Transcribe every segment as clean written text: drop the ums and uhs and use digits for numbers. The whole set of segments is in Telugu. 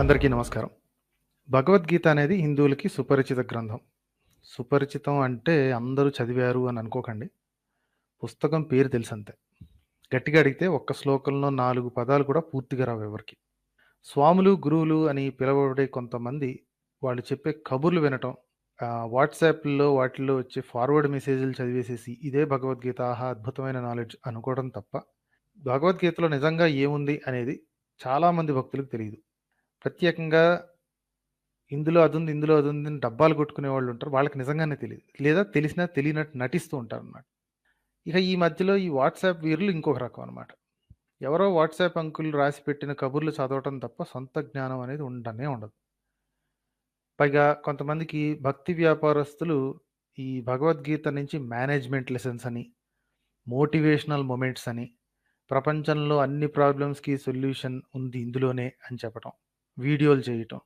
అందరికీ నమస్కారం. భగవద్గీత అనేది హిందువులకి సుపరిచిత గ్రంథం. సుపరిచితం అంటే అందరూ చదివారు అని అనుకోకండి. పుస్తకం పేరు తెలుసంతే. గట్టిగా అడిగితే ఒక్క శ్లోకంలో 4 పదాలు కూడా పూర్తిగా రావు ఎవరికీ. స్వాములు, గురువులు అని పిలువబడే కొంతమంది వాళ్ళు చెప్పే కబుర్లు వినటం, వాట్సాప్‌ల్లో వాటిల్లో వచ్చే ఫార్వర్డ్ మెసేజ్‌లు చదివేసేసి ఇదే భగవద్గీత ఆహా! అద్భుతమైన నాలెడ్జ్ అనుకోవడం తప్ప, భగవద్గీతలో నిజంగా ఏముంది అనేది చాలామంది భక్తులకు తెలీదు. ప్రత్యేకంగా ఇందులో అదుంది, ఇందులో అదుంది అని డబ్బాలు కొట్టుకునేవాళ్ళుంటారు. వాళ్ళకి నిజంగానే తెలీదు. లేదా తెలిసినా తెలియనట్టు నటిస్తూ ఉంటారనమాట. ఇక ఈ మధ్యలో ఈ వాట్సాప్ వీరులు ఇంకొక రకం అనమాట. ఎవరో వాట్సాప్ అంకుల్ రాసిపెట్టిన కబుర్లు చదవటం తప్ప సొంత జ్ఞానం అనేది ఉండనే ఉండదు. పైగా కొంతమందికి భక్తి వ్యాపారస్తులు ఈ భగవద్గీత నుంచి మేనేజ్‌మెంట్ లెసన్స్ అని, మోటివేషనల్ మొమెంట్స్ అని, ప్రపంచంలో అన్ని ప్రాబ్లమ్స్‌కి సొల్యూషన్ ఉంది ఇందులోనే అని చెప్పటం. వీడియోలు చేయటం.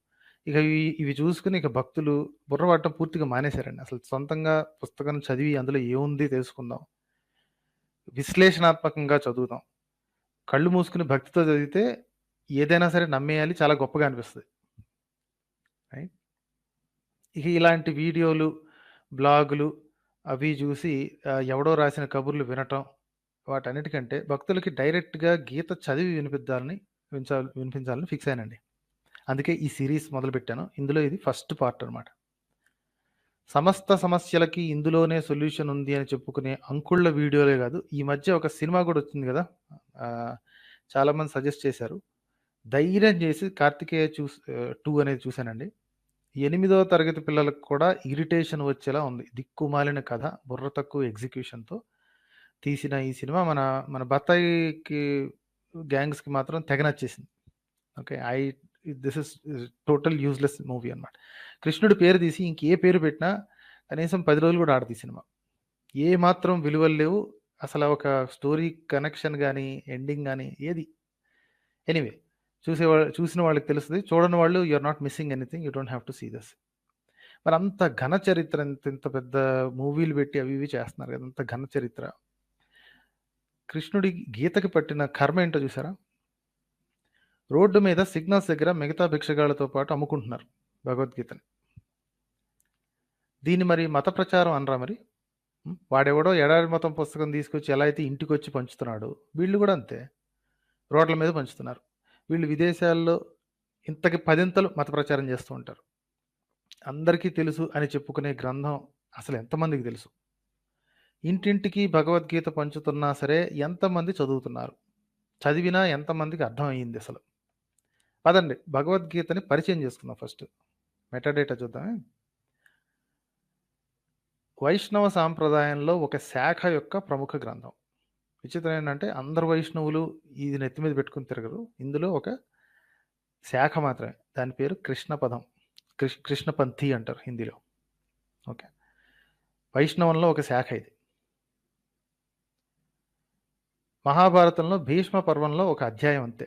ఇక ఇవి చూసుకొని ఇక భక్తులు బుర్ర పడటం పూర్తిగా మానేశారండి. అసలు సొంతంగా పుస్తకం చదివి అందులో ఏముంది తెలుసుకుందాం. విశ్లేషణాత్మకంగా చదువుదాం. కళ్ళు మూసుకొని భక్తితో చదివితే ఏదైనా సరే నమ్మేయాలి. చాలా గొప్పగా అనిపిస్తది. రైట్. ఇక ఇలాంటి వీడియోలు, బ్లాగులు అవి చూసి ఎవడో రాసిన కబుర్లు వినటం, వాటన్నిటికంటే భక్తులకి డైరెక్ట్‌గా గీత చదివి వినిపించాలని ఫిక్స్ అయ్యానండి. అందుకే ఈ సీరీస్ మొదలుపెట్టాను. ఇందులో ఇది ఫస్ట్ పార్ట్ అనమాట. సమస్త సమస్యలకి ఇందులోనే సొల్యూషన్ ఉంది అని చెప్పుకునే అంకుళ్ళ వీడియోలే కాదు, ఈ మధ్య ఒక సినిమా కూడా వచ్చింది కదా! చాలామంది సజెస్ట్ చేశారు. ధైర్యం చేసి 'కార్తికేయ 2' అనేది చూశానండి. 8వ తరగతి పిల్లలకు కూడా ఇరిటేషన్ వచ్చేలా ఉంది. దిక్కుమాలిన కథ, బుర్ర తక్కువ ఎగ్జిక్యూషన్‌తో తీసిన ఈ సినిమా మన మన బత్తాయికి గ్యాంగ్స్‌కి మాత్రం తెగ నచ్చేసింది. Okay. This is total useless movie అన్నమాట. కృష్ణుడి పేరు తీసి ఇంకే పేరు పెట్టినా కనీసం 10 రోజులు కూడా ఆడదు ఈ సినిమా. ఏ మాత్రం విలువలు లేవు. అసల ఒక స్టోరీ కనెక్షన్ గాని, ఎండింగ్ గాని ఏది. ఎనీవే చూసిన వాళ్ళకి తెలుస్తది. చూడని వాళ్ళు you are not missing anything. You don't have to see this. మరి అంత ఘన చరిత్ర ఇంత పెద్ద మూవీలు పెట్టి అవి ఇవి చేస్తున్నారు కదా! అంత ఘన చరిత్ర. కృష్ణుడి గీతకి పట్టిన కర్మ ఏంటో చూసారా? రోడ్డు మీద సిగ్నల్స్ దగ్గర మిగతా భిక్షగాళ్ళతో పాటు అమ్ముకుంటున్నారు భగవద్గీతని. దీన్ని మరి మత ప్రచారం అనరా మరి? వాడెవడో ఎడారి మతం పుస్తకం తీసుకొచ్చి ఎలా అయితే ఇంటికొచ్చి పంచుతున్నాడో, వీళ్ళు కూడా అంతే. రోడ్ల మీద పంచుతున్నారు. వీళ్ళు విదేశాల్లో ఇంతకి పదింతలు మత ప్రచారం చేస్తూ ఉంటారు. అందరికీ తెలుసు అని చెప్పుకునే గ్రంథం అసలు ఎంతమందికి తెలుసు? ఇంటింటికి భగవద్గీత పంచుతున్నా సరే ఎంతమంది చదువుతున్నారు? చదివినా ఎంతమందికి అర్థమయ్యింది అసలు? పదండి భగవద్గీతని పరిచయం చేసుకుందాం ఫస్ట్. మెటాడేటా చూద్దామే. వైష్ణవ సాంప్రదాయంలో ఒక శాఖ యొక్క ప్రముఖ గ్రంథం. విచిత్రం ఏంటంటే అందరు వైష్ణవులు ఇది నెత్తి మీద పెట్టుకుని తిరగరు. ఇందులో ఒక శాఖ మాత్రమే. దాని పేరు కృష్ణపదం. కృష్ణపంథీ అంటారు హిందీలో. ఓకే. వైష్ణవంలో ఒక శాఖ ఇది. మహాభారతంలో భీష్మ పర్వంలో ఒక అధ్యాయం అంతే.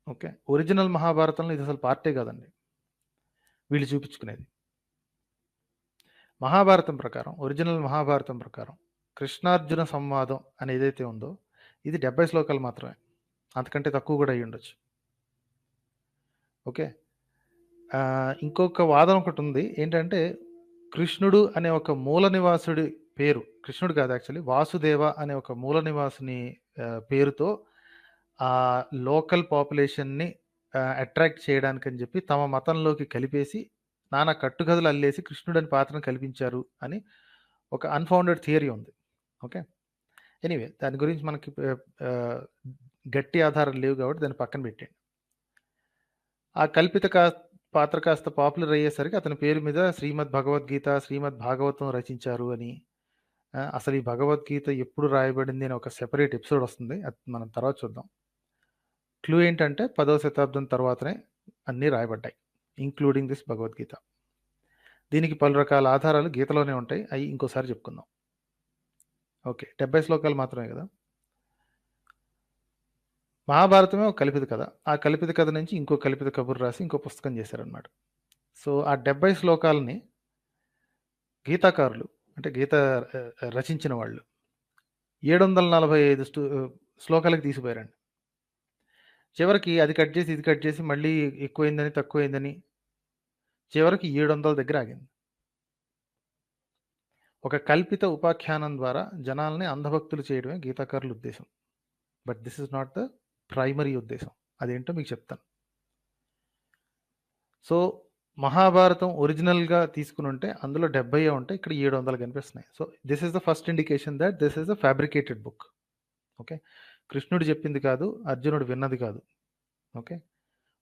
ఓకే. ఒరిజినల్ మహాభారతంలో ఇది అసలు పార్టే కాదండి. వీళ్ళు చూపించుకునేది. మహాభారతం ప్రకారం, ఒరిజినల్ మహాభారతం ప్రకారం కృష్ణార్జున సంవాదం అని ఏదైతే ఉందో ఇది 70 శ్లోకాలు మాత్రమే. అంతకంటే తక్కువ కూడా అయ్యి ఉండొచ్చు. ఓకే. ఇంకొక వాదన ఒకటి ఉంది. ఏంటంటే కృష్ణుడు అనే ఒక మూల నివాసుడి పేరు, కృష్ణుడు కాదు యాక్చువల్లీ వాసుదేవ అనే ఒక మూల నివాసుని పేరుతో లోకల్ పాపులేషన్‌ని అట్రాక్ట్ చేయడానికని చెప్పి తమ మతంలోకి కలిపేసి నానా కట్టుకథలు అల్లేసి కృష్ణుడని పాత్రను కల్పించారు అని ఒక అన్‌ఫౌండెడ్ థియరీ ఉంది. ఓకే. ఎనీవే దాని గురించి మనకి గట్టి ఆధారాలు లేవు కాబట్టి దాన్ని పక్కన పెట్టేయండి. ఆ కల్పిత పాత్ర కాస్త పాపులర్ అయ్యేసరికి అతని పేరు మీద శ్రీమద్ భగవద్గీత, శ్రీమద్ భాగవతం రచించారు అని, అసలు ఈ భగవద్గీత ఎప్పుడు రాయబడింది అని ఒక సెపరేట్ ఎపిసోడ్ వస్తుంది. అది మనం తర్వాత చూద్దాం. క్లూ ఏంటంటే 10వ శతాబ్దం తర్వాతనే అన్నీ రాయబడ్డాయి. Including this Bhagavad Gita. దీనికి పలు రకాల ఆధారాలు గీతలోనే ఉంటాయి. అవి ఇంకోసారి చెప్పుకుందాం. ఓకే. 70 శ్లోకాలు మాత్రమే కదా! మహాభారతమే ఒక కల్పిత కథ. ఆ కల్పిత కథ నుంచి ఇంకో కల్పిత కబురు రాసి ఇంకో పుస్తకం చేశారనమాట. సో, ఆ 70 శ్లోకాలని గీతాకారులు అంటే గీత రచించిన వాళ్ళు 745 శ్లోకాలకి తీసిపోయారండి. చివరికి అది కట్ చేసి, ఇది కట్ చేసి మళ్ళీ ఎక్కువైందని, తక్కువైందని చివరికి 700 దగ్గర ఆగింది. ఒక కల్పిత ఉపాఖ్యానం ద్వారా జనాల్ని అంధభక్తులు చేయడమే గీతాకారుల ఉద్దేశం. But this is not the primary ఉద్దేశం. అదేంటో మీకు చెప్తాను. సో, మహాభారతం ఒరిజినల్‌గా తీసుకునుంటే అందులో 70 ఉంటాయి. ఇక్కడ 700 కనిపిస్తున్నాయి. So, this is the first indication that this is a fabricated book. Okay. కృష్ణుడు చెప్పింది కాదు, అర్జునుడు విన్నది కాదు. ఓకే.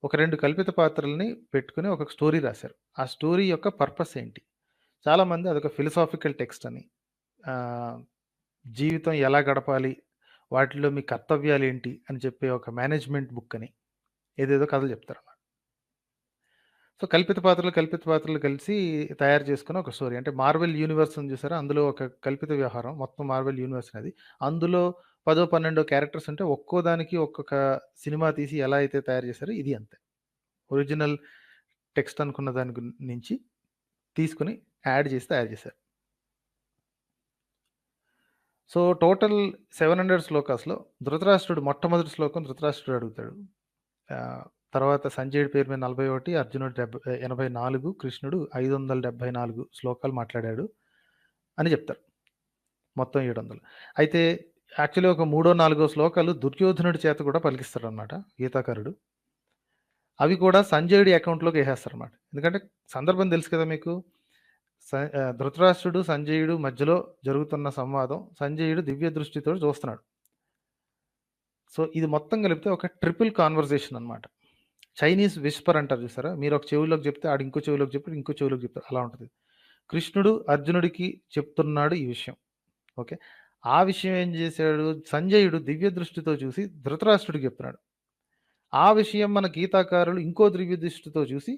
ఒక 2 కల్పిత పాత్రల్ని పెట్టుకొని ఒక స్టోరీ రాశారు. ఆ స్టోరీ యొక్క పర్పస్ ఏంటి? చాలామంది అదొక ఫిలసాఫికల్ టెక్స్ట్ అని, ఆహ్, జీవితం ఎలా గడపాలి, వాటిలో మీ కర్తవ్యాలేంటి అని చెప్పే ఒక మేనేజ్‌మెంట్ బుక్ అని ఏదేదో కథలు చెప్తారన్నమాట. సో, కల్పిత పాత్రలు కలిసి తయారు చేసుకున్న ఒక స్టోరీ. అంటే మార్వెల్ యూనివర్స్ ఉంది చూసారా? అందులో ఒక కల్పిత వ్యవహారం. మొత్తం మార్వెల్ యూనివర్స్ అనేది. అందులో 10, 12 క్యారెక్టర్స్ ఉంటే ఒక్కో దానికి ఒక్కొక్క సినిమా తీసి ఎలా అయితే తయారు చేశారో ఇది అంతే. ఒరిజినల్ టెక్స్ట్ అనుకున్న దాని నుంచి తీసుకొని యాడ్ చేసి తయారు చేశారు. సో, టోటల్ 700 శ్లోకాస్‌లో ధృతరాష్ట్రుడు మొట్టమొదటి శ్లోకం ధృతరాష్ట్రుడు అడుగుతాడు. తర్వాత సంజయుడి పేరు మీద 41, అర్జునుడు 84, కృష్ణుడు 574 శ్లోకాలు మాట్లాడాడు అని చెప్తారు. మొత్తం 700. అయితే యాక్చువల్లీ ఒక మూడో, నాలుగో శ్లోకాలు దుర్యోధనుడి చేత కూడా పలికిస్తాడనమాట గీతాకారుడు. అవి కూడా సంజయుడి అకౌంట్‌లోకి ఏసేస్తారనమాట. ఎందుకంటే సందర్భం తెలుసు కదా మీకు. ధృతరాష్ట్రుడు, సంజయుడు మధ్యలో జరుగుతున్న సంవాదం సంజయుడు దివ్య దృష్టితో చూస్తున్నాడు. సో, ఇది మొత్తం కలిపితే ఒక ట్రిపుల్ కాన్వర్జేషన్ అనమాట. చైనీస్ విస్పర్ అంటారు చూసారా? మీరు ఒక చెవిలోకి చెప్తే ఆడు ఇంకో చెవిలోకి చెప్తాడు, ఇంకో చెవిలోకి చెప్తాడు. అలా ఉంటది. కృష్ణుడు అర్జునుడికి చెప్తున్నాడు ఈ విషయం. ఓకే. ఆ విషయం ఏం చేశాడు? సంజయుడు దివ్య దృష్టితో చూసి ధృతరాష్ట్రుడికి చెప్తున్నాడు. ఆ విషయం మన గీతాకారులు ఇంకో దివ్య దృష్టితో చూసి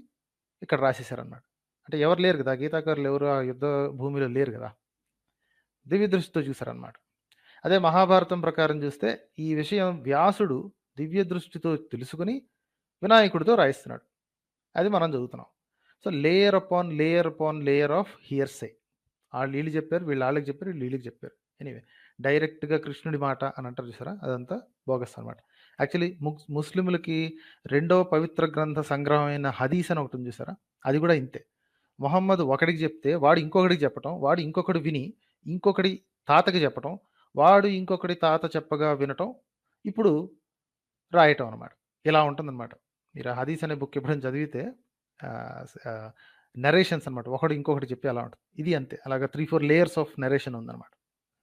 ఇక్కడ రాసేశారన్నమాట. అంటే ఎవరు లేరు కదా! గీతాకారులు ఎవరు ఆ యుద్ధ భూమిలో లేరు కదా! దివ్య దృష్టితో చూసారన్నమాట. అదే మహాభారతం ప్రకారం చూస్తే ఈ విషయం వ్యాసుడు దివ్య దృష్టితో తెలుసుకొని వినాయకుడితో రాయిస్తున్నాడు. అది మనం చదువుతున్నాం. So, layer upon layer upon layer of hearsay. ఆళ్ళు ఈళ్ళు చెప్పారు, వీళ్ళు ఆళ్ళకి చెప్పారు, వీళ్ళు ఈళ్ళకి చెప్పారు. ఎనీవే డైరెక్ట్‌గా కృష్ణుడి మాట అని అంటారు చూసారా? అదంతా బోగస్ అనమాట. యాక్చువల్లీ ముస్లిములకి రెండవ పవిత్ర గ్రంథ సంగ్రహమైన హదీస్ అని ఒకటి ఉంది చూసారా? అది కూడా ఇంతే. మొహమ్మద్ ఒకడికి చెప్తే వాడు ఇంకొకడికి చెప్పటం, వాడు ఇంకొకడు విని ఇంకొకడి తాతకి చెప్పటం, వాడు ఇంకొకడి తాత చెప్పగా వినటం, ఇప్పుడు రాయటం అనమాట. ఇలా ఉంటుందన్నమాట. మీరు ఆ హదీస్ అనే బుక్ ఎప్పుడైనా చదివితే నరేషన్స్ అనమాట. ఒకడు ఇంకొకటి చెప్పి అలా ఉంటుంది. ఇది అంతే. అలాగా 3, 4 లేయర్స్ ఆఫ్ నరేషన్ ఉందన్నమాట.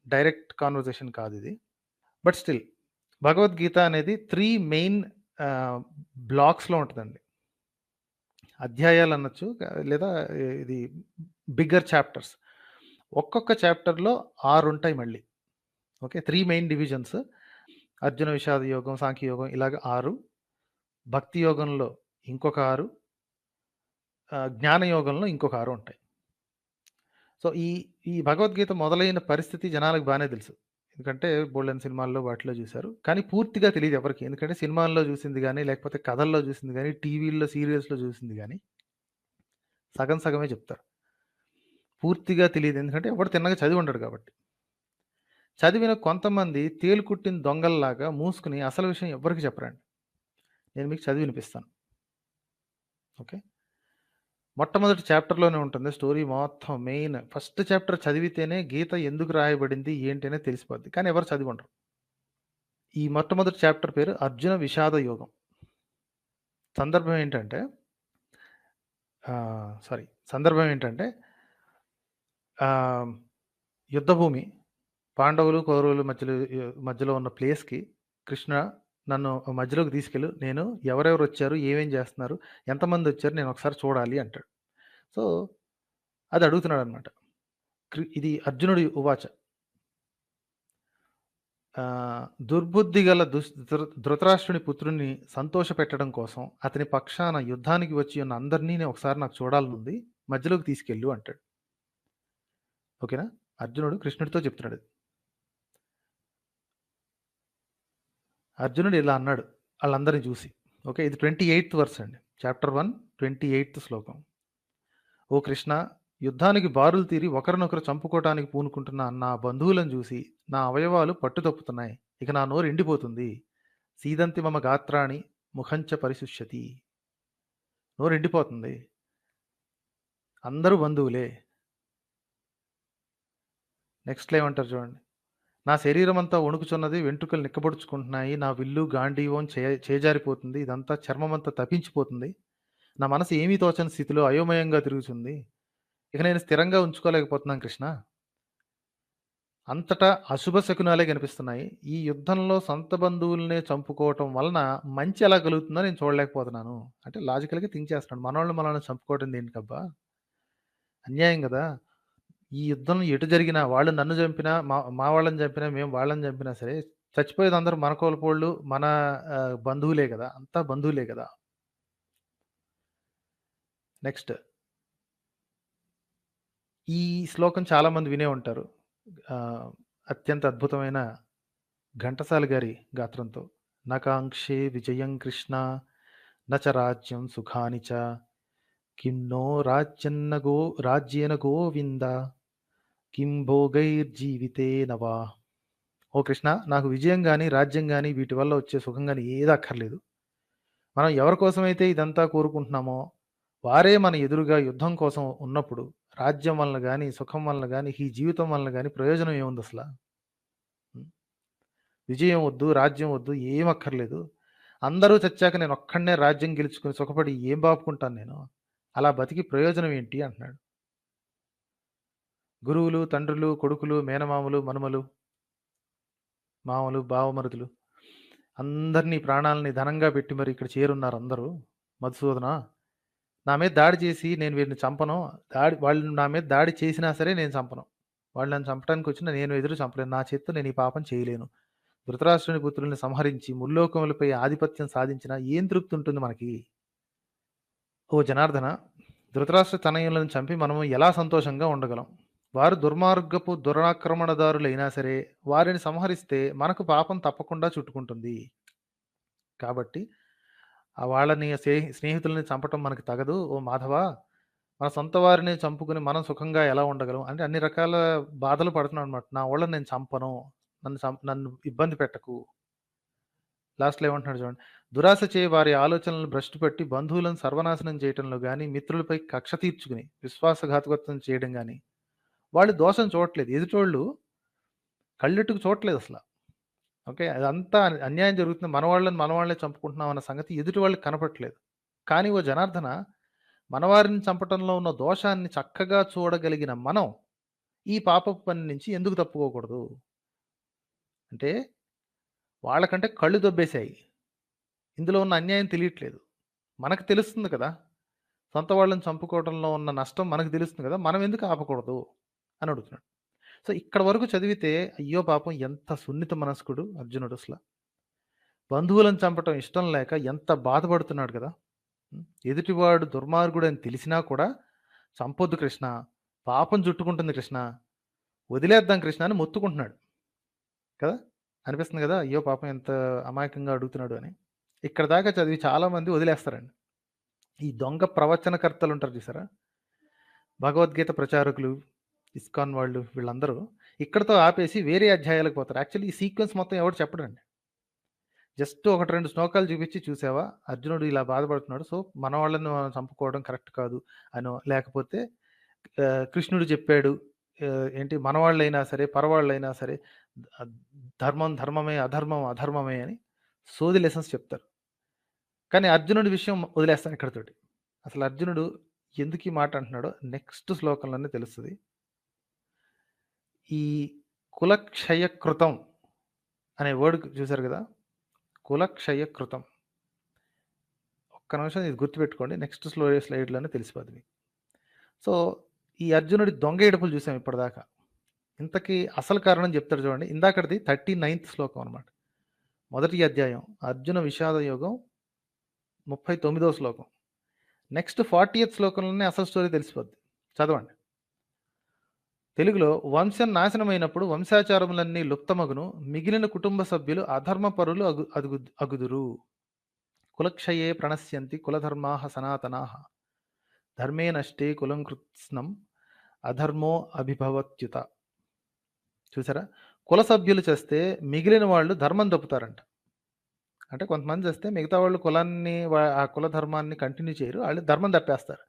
డైరెక్ట్ కాన్వర్జేషన్ కాదు ఇది. బట్ స్టిల్ భగవద్గీత అనేది 3 మెయిన్ బ్లాక్స్‌లో ఉంటదండి. అధ్యాయాలు అనొచ్చు. లేదా ఇది బిగ్గర్ చాప్టర్స్. ఒక్కొక్క చాప్టర్‌లో 6 ఉంటాయి మళ్ళీ. ఓకే. 3 main divisions. అర్జున విషాద యోగం, సాంఖ్య యోగం ఇలాగ 6. భక్తి యోగంలో ఇంకొక 6. జ్ఞాన యోగంలో ఇంకొక 6 ఉంటాయి. సో, ఈ భగవద్గీత మొదలైన పరిస్థితి జనాలకు బానే తెలుసు. ఎందుకంటే బోలెడన్ని సినిమాల్లో వాటిలో చూసారు. కానీ పూర్తిగా తెలీదు ఎవరికీ. ఎందుకంటే సినిమాల్లో చూసింది గాని, లేకపోతే కథల్లో చూసింది గాని, టీవీల్లో, సీరియల్స్‌లో చూసింది గాని సగం సగమే చెప్తారు. పూర్తిగా తెలీదు. ఎందుకంటే ఎవడు తిన్నగా చదివి ఉండడు కాబట్టి. చదివిన కొంతమంది తేలు కుట్టిన దొంగల్లాగా మూసుకొని అసలు విషయం ఎవ్వరికీ చెప్పరండి. నేను మీకు చదివి వినిపిస్తాను. ఓకే. మొట్టమొదటి చాప్టర్‌లోనే ఉంటుంది స్టోరీ మొత్తం మెయిన్. ఫస్ట్ చాప్టర్ చదివితేనే గీత ఎందుకు రాయబడింది, ఏంటి అనేది తెలిసిపోద్ది. కానీ ఎవరు చదివి ఉండరు. ఈ మొట్టమొదటి చాప్టర్ పేరు అర్జున విషాద యోగం. సందర్భం ఏంటంటే సందర్భం ఏంటంటే యుద్ధభూమి పాండవులు, కౌరవులు మధ్యలో ఉన్న ప్లేస్‌కి కృష్ణ నన్ను మధ్యలోకి తీసుకెళ్ళు. నేను ఎవరెవరు వచ్చారు, ఏమేం చేస్తున్నారు, ఎంతమంది వచ్చారు నేను ఒకసారి చూడాలి అంటాడు. సో, అది అడుగుతున్నాడనమాట. ఇది అర్జునుడి ఉవాచ. దుర్బుద్ధి గల ధృతరాష్ట్రుని పుత్రుడిని సంతోషపెట్టడం కోసం అతని పక్షాన యుద్ధానికి వచ్చి ఉన్న అందరినీ ఒకసారి నాకు చూడాలనుంది. మధ్యలోకి తీసుకెళ్ళు అంటాడు. ఓకేనా? అర్జునుడు కృష్ణుడితో చెప్తున్నాడు. అర్జునుడు ఇలా అన్నాడు వాళ్ళందరిని చూసి. ఓకే. ఇది 28th వర్స్ అండి. చాప్టర్ 1 28th శ్లోకం. ఓ కృష్ణ, యుద్ధానికి బారులు తీరి ఒకరినొకరు చంపుకోవటానికి పూనుకుంటున్న నా బంధువులను చూసి నా అవయవాలు పట్టు తప్పుతున్నాయి. ఇక నా నోరు ఎండిపోతుంది. సీదంతి మమ గాత్రాణి ముఖంచ పరిశుష్యతి. నోరు ఎండిపోతుంది. అందరూ బంధువులే. నెక్స్ట్‌లో ఏమంటారు చూడండి. నా శరీరమంతా వణుకుచున్నది, వెంట్రుకలు నిక్కబొడుచుకుంటున్నాయి, నా విల్లు గాండీవం చేజారిపోతుంది, ఇదంతా చర్మమంతా తపించిపోతుంది. నా మనసు ఏమీ తోచని స్థితిలో అయోమయంగా తిరుగుతుంది. ఇక నేను స్థిరంగా ఉంచుకోలేకపోతున్నాను కృష్ణ. అంతటా అశుభ శకునాలే కనిపిస్తున్నాయి. ఈ యుద్ధంలో సొంత బంధువులనే చంపుకోవటం వలన మంచి ఎలా కలుగుతుందో నేను చూడలేకపోతున్నాను. అంటే లాజికల్‌గా థింక్ చేస్తున్నాడు. మనోళ్ళని మనల్ని చంపుకోవడం దేనికబ్బా? అన్యాయం గదా! ఈ యుద్ధం ఎటు జరిగినా వాళ్ళు నన్ను చంపినా, మా వాళ్ళని చంపినా, మేము వాళ్ళని చంపినా సరే, చచ్చిపోయేది అందరూ మన కులపోళ్ళు, మన బంధువులే గదా! అంతా బంధువులే గదా! నెక్స్ట్ ఈ శ్లోకం చాలామంది వినే ఉంటారు. అత్యంత అద్భుతమైన ఘంటసాల గారి గాత్రంతో. నకాంక్షే విజయం కృష్ణ నచ రాజ్యం సుఖాని చ కిం నో రాజ్యేన గోవింద కిం భోగైర్జీవితేన వా. ఓ కృష్ణ, నాకు విజయం గాని, రాజ్యం గాని, వీటి వల్ల వచ్చే సుఖం గాని ఏది అక్కర్లేదు. మనం ఎవరి కోసమైతే ఇదంతా కోరుకుంటున్నామో, వారే మన ఎదురుగా యుద్ధం కోసం ఉన్నప్పుడు, రాజ్యం వలన గాని, సుఖం వలన గాని, ఈ జీవితం వలన గాని ప్రయోజనం ఏముందసల? హ్మ్. విజయం వద్దు, రాజ్యం వద్దు, ఏం అక్కర్లేదు. అందరూ చచ్చాక నేనొక్కడినే రాజ్యం గెలుచుకొని సుఖపడి ఏం బాపుకుంటాను నేను? అలా బతికి ప్రయోజనం ఏంటి అంటున్నాడు. గురువులు, తండ్రులు, కొడుకులు, మేనమామలు, మనుమలు, మామలు, బావమరుదులు అందరినీ ప్రాణాలని ధనంగా పెట్టి మరి ఇక్కడ చేరున్నారు అందరూ. మధుసూదన, నా మీద దాడి చేసి నేను వీరిని చంపను. వాళ్ళు నా మీద దాడి చేసినా సరే నేను చంపను. వాళ్ళు నన్ను చంపడానికి వచ్చినా నేను ఎదురు చంపలేను. నా చేత్తో నేను ఈ పాపం చేయలేను. ధృతరాష్ట్రుని పుత్రుల్ని సంహరించి ముల్లోకములపై ఆధిపత్యం సాధించినా ఏం తృప్తి ఉంటుంది మనకి? ఓ జనార్దన, ధృతరాష్ట్ర తనయులను చంపి మనము ఎలా సంతోషంగా ఉండగలం? వారు దుర్మార్గపు దురాక్రమణదారులైనా సరే వారిని సంహరిస్తే మనకు పాపం తప్పకుండా చుట్టుకుంటుంది. కాబట్టి వాళ్ళని స్నేహితులని చంపటం మనకు తగదు. ఓ మాధవ, మన సొంత వారిని చంపుకుని మనం సుఖంగా ఎలా ఉండగలం? అంటే అన్ని రకాల బాధలు పడుతున్నాడు అనమాట. నా వాళ్ళని నేను చంపను. నన్ను ఇబ్బంది పెట్టకు. లాస్ట్‌లో ఏమంటున్నాడు చూడండి. దురాశ చే వారి ఆలోచనలను భ్రష్టు పట్టి బంధువులను సర్వనాశనం చేయటంలో గాని, మిత్రులపై కక్ష తీర్చుకుని విశ్వాసఘాతుకత్వం చేయడం గాని, వాళ్ళు దోషం చూడట్లేదు. ఎదుటోళ్ళు కళ్ళెట్టుకు చూడట్లేదసల. ఓకే. అదంతా అన్యాయం జరుగుతుంది. మన వాళ్ళని మన వాళ్ళే చంపుకుంటున్నాం అన్న సంగతి ఎదుటి వాళ్ళకి కనపడట్లేదు. కానీ ఓ జనార్దన, మనవారిని చంపటంలో ఉన్న దోషాన్ని చక్కగా చూడగలిగిన మనం, ఈ పాపపు పని నుంచి ఎందుకు తప్పుకోకూడదు? అంటే వాళ్ళకంటే కళ్ళు దొబ్బేశాయి. ఇందులో ఉన్న అన్యాయం తెలియట్లేదు. మనకు తెలుస్తుంది కదా! సొంత వాళ్ళని చంపుకోవడంలో ఉన్న నష్టం మనకు తెలుస్తుంది కదా! మనం ఎందుకు ఆపకూడదు అని అడుగుతున్నాడు. సో, ఇక్కడ వరకు చదివితే అయ్యో పాపం ఎంత సున్నిత మనస్కుడు అర్జునుడు అసల. బంధువులను చంపటం ఇష్టం లేక ఎంత బాధపడుతున్నాడు కదా! ఎదుటివాడు దుర్మార్గుడని తెలిసినా కూడా చంపొద్దు కృష్ణ, పాపం చుట్టుకుంటుంది కృష్ణ, వదిలేద్దాం కృష్ణ అని మొత్తుకుంటున్నాడు కదా! అనిపిస్తుంది కదా! అయ్యో పాపం ఎంత అమాయకంగా అడుగుతున్నాడు అని. ఇక్కడ దాకా చదివి చాలామంది వదిలేస్తారండి. ఈ దొంగ ప్రవచనకర్తలు ఉంటారు చూసారా? భగవద్గీత ప్రచారకులు, ఇస్కాన్ వాళ్ళు వీళ్ళందరూ ఇక్కడితో ఆపేసి వేరే అధ్యాయాలకు పోతారు. యాక్చువల్లీ ఈ సీక్వెన్స్ మొత్తం ఎవడు చెప్పడండి. జస్ట్ 1, 2 శ్లోకాలు చూపించి చూసావా? అర్జునుడు ఇలా బాధపడుతున్నాడు. సో, మన వాళ్ళని మనం చంపుకోవడం కరెక్ట్ కాదు అనో, లేకపోతే కృష్ణుడు చెప్పాడు. ఏంటి మనవాళ్ళైనా సరే, పరవాళ్ళైనా సరే ధర్మం ధర్మమే, అధర్మం అధర్మమే అని సోది లెసన్స్ చెప్తారు. కానీ అర్జునుడి విషయం వదిలేస్తాను ఇక్కడితోటి. అసలు అర్జునుడు ఎందుకు ఈ మాట అంటున్నాడో నెక్స్ట్ శ్లోకంలోనే తెలుస్తది. ఈ కులక్షయకృతం అనే వర్డ్ చూసారు కదా! కులక్షయకృతం. ఒక్క నిమిషం ఇది గుర్తుపెట్టుకోండి. నెక్స్ట్ స్లైడ్‌లోనే తెలిసిపోద్ది మీకు. సో, ఈ అర్జునుడి దొంగ ఏడుపులు చూసాం ఇప్పటిదాకా. ఇంతకీ అసలు కారణం చెప్తాడు చూడండి. ఇందాకటిది 39థ్ శ్లోకం అనమాట. మొదటి అధ్యాయం అర్జున విషాద యోగం 39వ శ్లోకం. నెక్స్ట్ 40థ్ శ్లోకంలోనే అసలు స్టోరీ తెలిసిపోద్ది. చదవండి. తెలుగులో వంశం నాశనమైనప్పుడు వంశాచారములన్నీ లుప్తమగును, మిగిలిన కుటుంబ సభ్యులు అధర్మపరులు అగుదురు. కులక్షయే ప్రణశ్యంతి కులధర్మాః సనాతనాః ధర్మే నష్టే కులం కృత్స్నం అధర్మో అభిభవత్యుత. చూసారా? కుల సభ్యులు చేస్తే మిగిలిన వాళ్ళు ధర్మం తప్పుతారంట. అంటే కొంతమంది చస్తే మిగతా వాళ్ళు కులాన్ని ఆ కుల ధర్మాన్ని కంటిన్యూ చేయరు. ఆళ్ళు ధర్మం తప్పేస్తారు.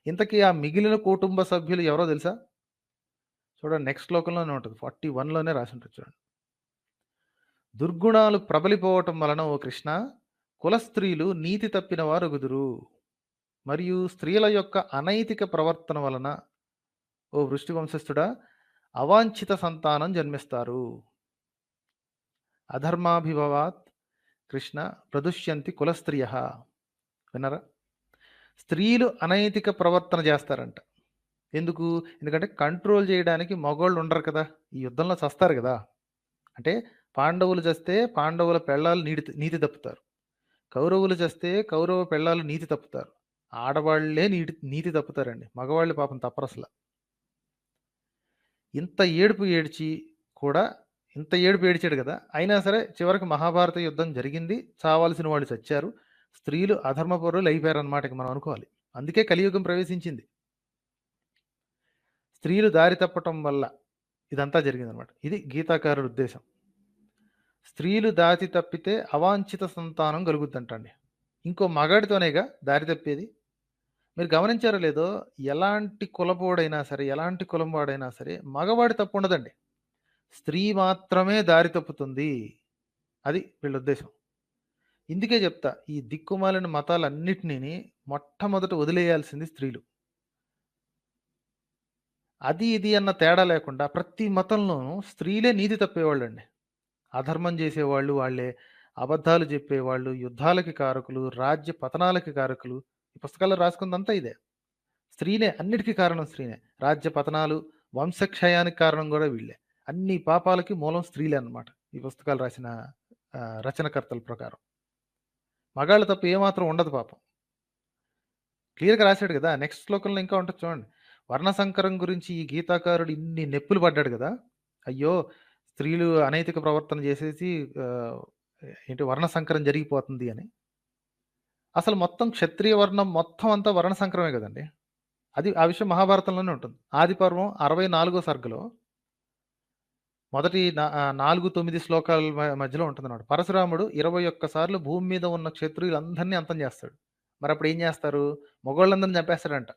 ఇంతకీ ఆ మిగిలిన కుటుంబ సభ్యులు ఎవరో తెలుసా? చూడండి నెక్స్ట్ శ్లోకంలోనే ఉంటది. 41లోనే రాసుంటది చూడండి. దుర్గుణాలు ప్రబలిపోవటం వలన ఓ కృష్ణ కులస్త్రీలు నీతి తప్పిన వారొగుదురు. మరియు స్త్రీల యొక్క అనైతిక ప్రవర్తన వలన ఓ వృష్టి వంశస్థుడా అవాంఛిత సంతానం జన్మిస్తారు. అధర్మాభిభవాత్ కృష్ణ ప్రదుష్యంతి కులస్త్రియ. విన్నారా? స్త్రీలు అనైతిక ప్రవర్తన చేస్తారంట. ఎందుకు? ఎందుకంటే కంట్రోల్ చేయడానికి మగోళ్ళు ఉండరు కదా! ఈ యుద్ధంలో చస్తారు కదా! అంటే పాండవులు చస్తే పాండవుల పెళ్ళాలు నీతి తప్పుతారు. కౌరవులు చస్తే కౌరవ పెళ్ళాలు నీతి తప్పుతారు. ఆడవాళ్లే నీతి తప్పుతారండి. మగవాళ్ళు పాపం తప్పరసల. ఇంత ఏడుపు ఏడ్చి కూడా ఇంత ఏడుపు ఏడ్చాడు కదా! అయినా సరే చివరికి మహాభారత యుద్ధం జరిగింది. చావాల్సిన వాళ్ళు చచ్చారు. స్త్రీలు అధర్మపరులు అయిపోయారన్నమాట ఇక మనం అనుకోవాలి. అందుకే కలియుగం ప్రవేశించింది. స్త్రీలు దారి తప్పటం వల్ల ఇదంతా జరిగిందనమాట. ఇది గీతాకారుడి ఉద్దేశం. స్త్రీలు దారి తప్పితే అవాంఛిత సంతానం కలుగుద్దంటండి. ఇంకో మగాడితోనేగా దారి తప్పేది. మీరు గమనించారో లేదో, ఎలాంటి కులపోడైనా సరే, ఎలాంటి కులం వాడైనా సరే మగవాడి తప్పు ఉండదండి. స్త్రీ మాత్రమే దారి తప్పుతుంది. అది వీళ్ళ ఉద్దేశం. ఇందుకే చెప్తా, ఈ దిక్కుమాలిన మతాలన్నిటినీ మొట్టమొదట వదిలేయాల్సింది స్త్రీలు. అది ఇది అన్న తేడా లేకుండా ప్రతి మతంలోనూ స్త్రీలే నీతి తప్పేవాళ్ళండి. అధర్మం చేసేవాళ్ళు వాళ్ళే, అబద్ధాలు చెప్పేవాళ్ళు, యుద్ధాలకి కారకులు, రాజ్య పతనాలకి కారకులు. ఈ పుస్తకాల్లో రాసుకుందంతా ఇదే. స్త్రీనే, అన్నిటికీ కారణం స్త్రీనే. రాజ్య పతనాలు, వంశక్షయానికి కారణం కూడా వీళ్ళే. అన్ని పాపాలకి మూలం స్త్రీలే అన్నమాట ఈ పుస్తకాలు రాసిన రచనకర్తల ప్రకారం. మగాళ్ళ తప్పు ఏమాత్రం ఉండదు పాపం. క్లియర్గా రాశాడు కదా. నెక్స్ట్ శ్లోకంలో ఇంకా ఉంటుంది చూడండి. వర్ణ సంకరం గురించి ఈ గీతాకారుడు ఇన్ని నెప్పులు పడ్డాడు కదా. అయ్యో స్త్రీలు అనైతిక ప్రవర్తన చేసేసి ఏంటి వర్ణ సంకరం జరిగిపోతుంది అని. అసలు మొత్తం క్షత్రియ వర్ణం మొత్తం అంతా వర్ణ సంకరమే కదండి. అది ఆ విషయం మహాభారతంలోనే ఉంటుంది. ఆదిపర్వం 64వ సర్గలో మొదటి 4-9 శ్లోకాల మధ్యలో ఉంటుందన్నమాట. పరశురాముడు 21 సార్లు భూమి మీద ఉన్న క్షత్రియులందరినీ అంతం చేస్తాడు. మరి అప్పుడు ఏం చేస్తారు? మగోళ్ళందరినీ చంపేస్తాడంట.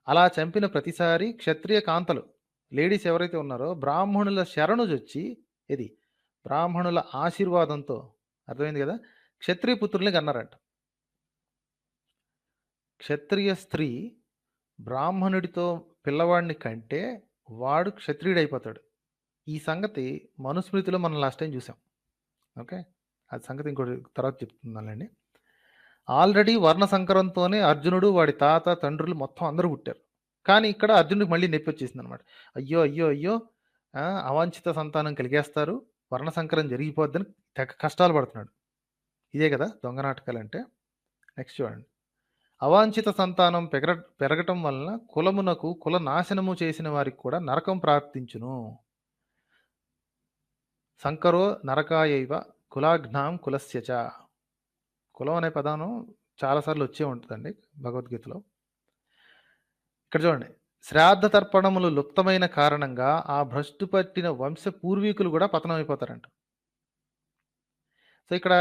అలా చంపిన ప్రతిసారి క్షత్రియ కాంతలు, లేడీస్ ఎవరైతే ఉన్నారో బ్రాహ్మణుల శరణుజొచ్చి, ఇది బ్రాహ్మణుల ఆశీర్వాదంతో, అర్థమైంది కదా, క్షత్రియ పుత్రుల్ని కన్నారంట. క్షత్రియ స్త్రీ బ్రాహ్మణుడితో పిల్లవాడిని కంటే వాడు క్షత్రియుడైపోతాడు. ఈ సంగతి మనుస్మృతిలో మనం లాస్ట్ టైం చూసాం. ఓకే, అది సంగతి ఇంకోటి తర్వాత చెప్తున్నానండి. ఆల్రెడీ వర్ణ సంకరంతోనే అర్జునుడు, వాడి తాత, తండ్రులు మొత్తం అందరూ పుట్టారు. కానీ ఇక్కడ అర్జునుడికి మళ్ళీ నొప్పి వచ్చేసింది అనమాట. అయ్యో అయ్యో అయ్యో, అవాంఛిత సంతానం కలిగేస్తారు, వర్ణ సంకరం జరిగిపోద్దని తెగ కష్టాలు పడుతున్నాడు. ఇదే కదా దొంగ నాటకాలు అంటే. నెక్స్ట్ చూడండి. అవాంఛిత సంతానం పెరగటం వలన కులమునకు కుల నాశనము చేసిన వారికి కూడా నరకం ప్రాప్తించును. సంకరో నరకాయైవ కులాఘ్నాం కులస్యచ. కులం అనే పదానం చాలాసార్లు వచ్చే ఉంటుందండి భగవద్గీతలో. ఇక్కడ చూడండి, శ్రాద్ధ తర్పణములు లుప్తమైన కారణంగా ఆ భ్రష్టు పట్టిన వంశ పూర్వీకులు కూడా పతనం అయిపోతారంట. సో ఇక్కడ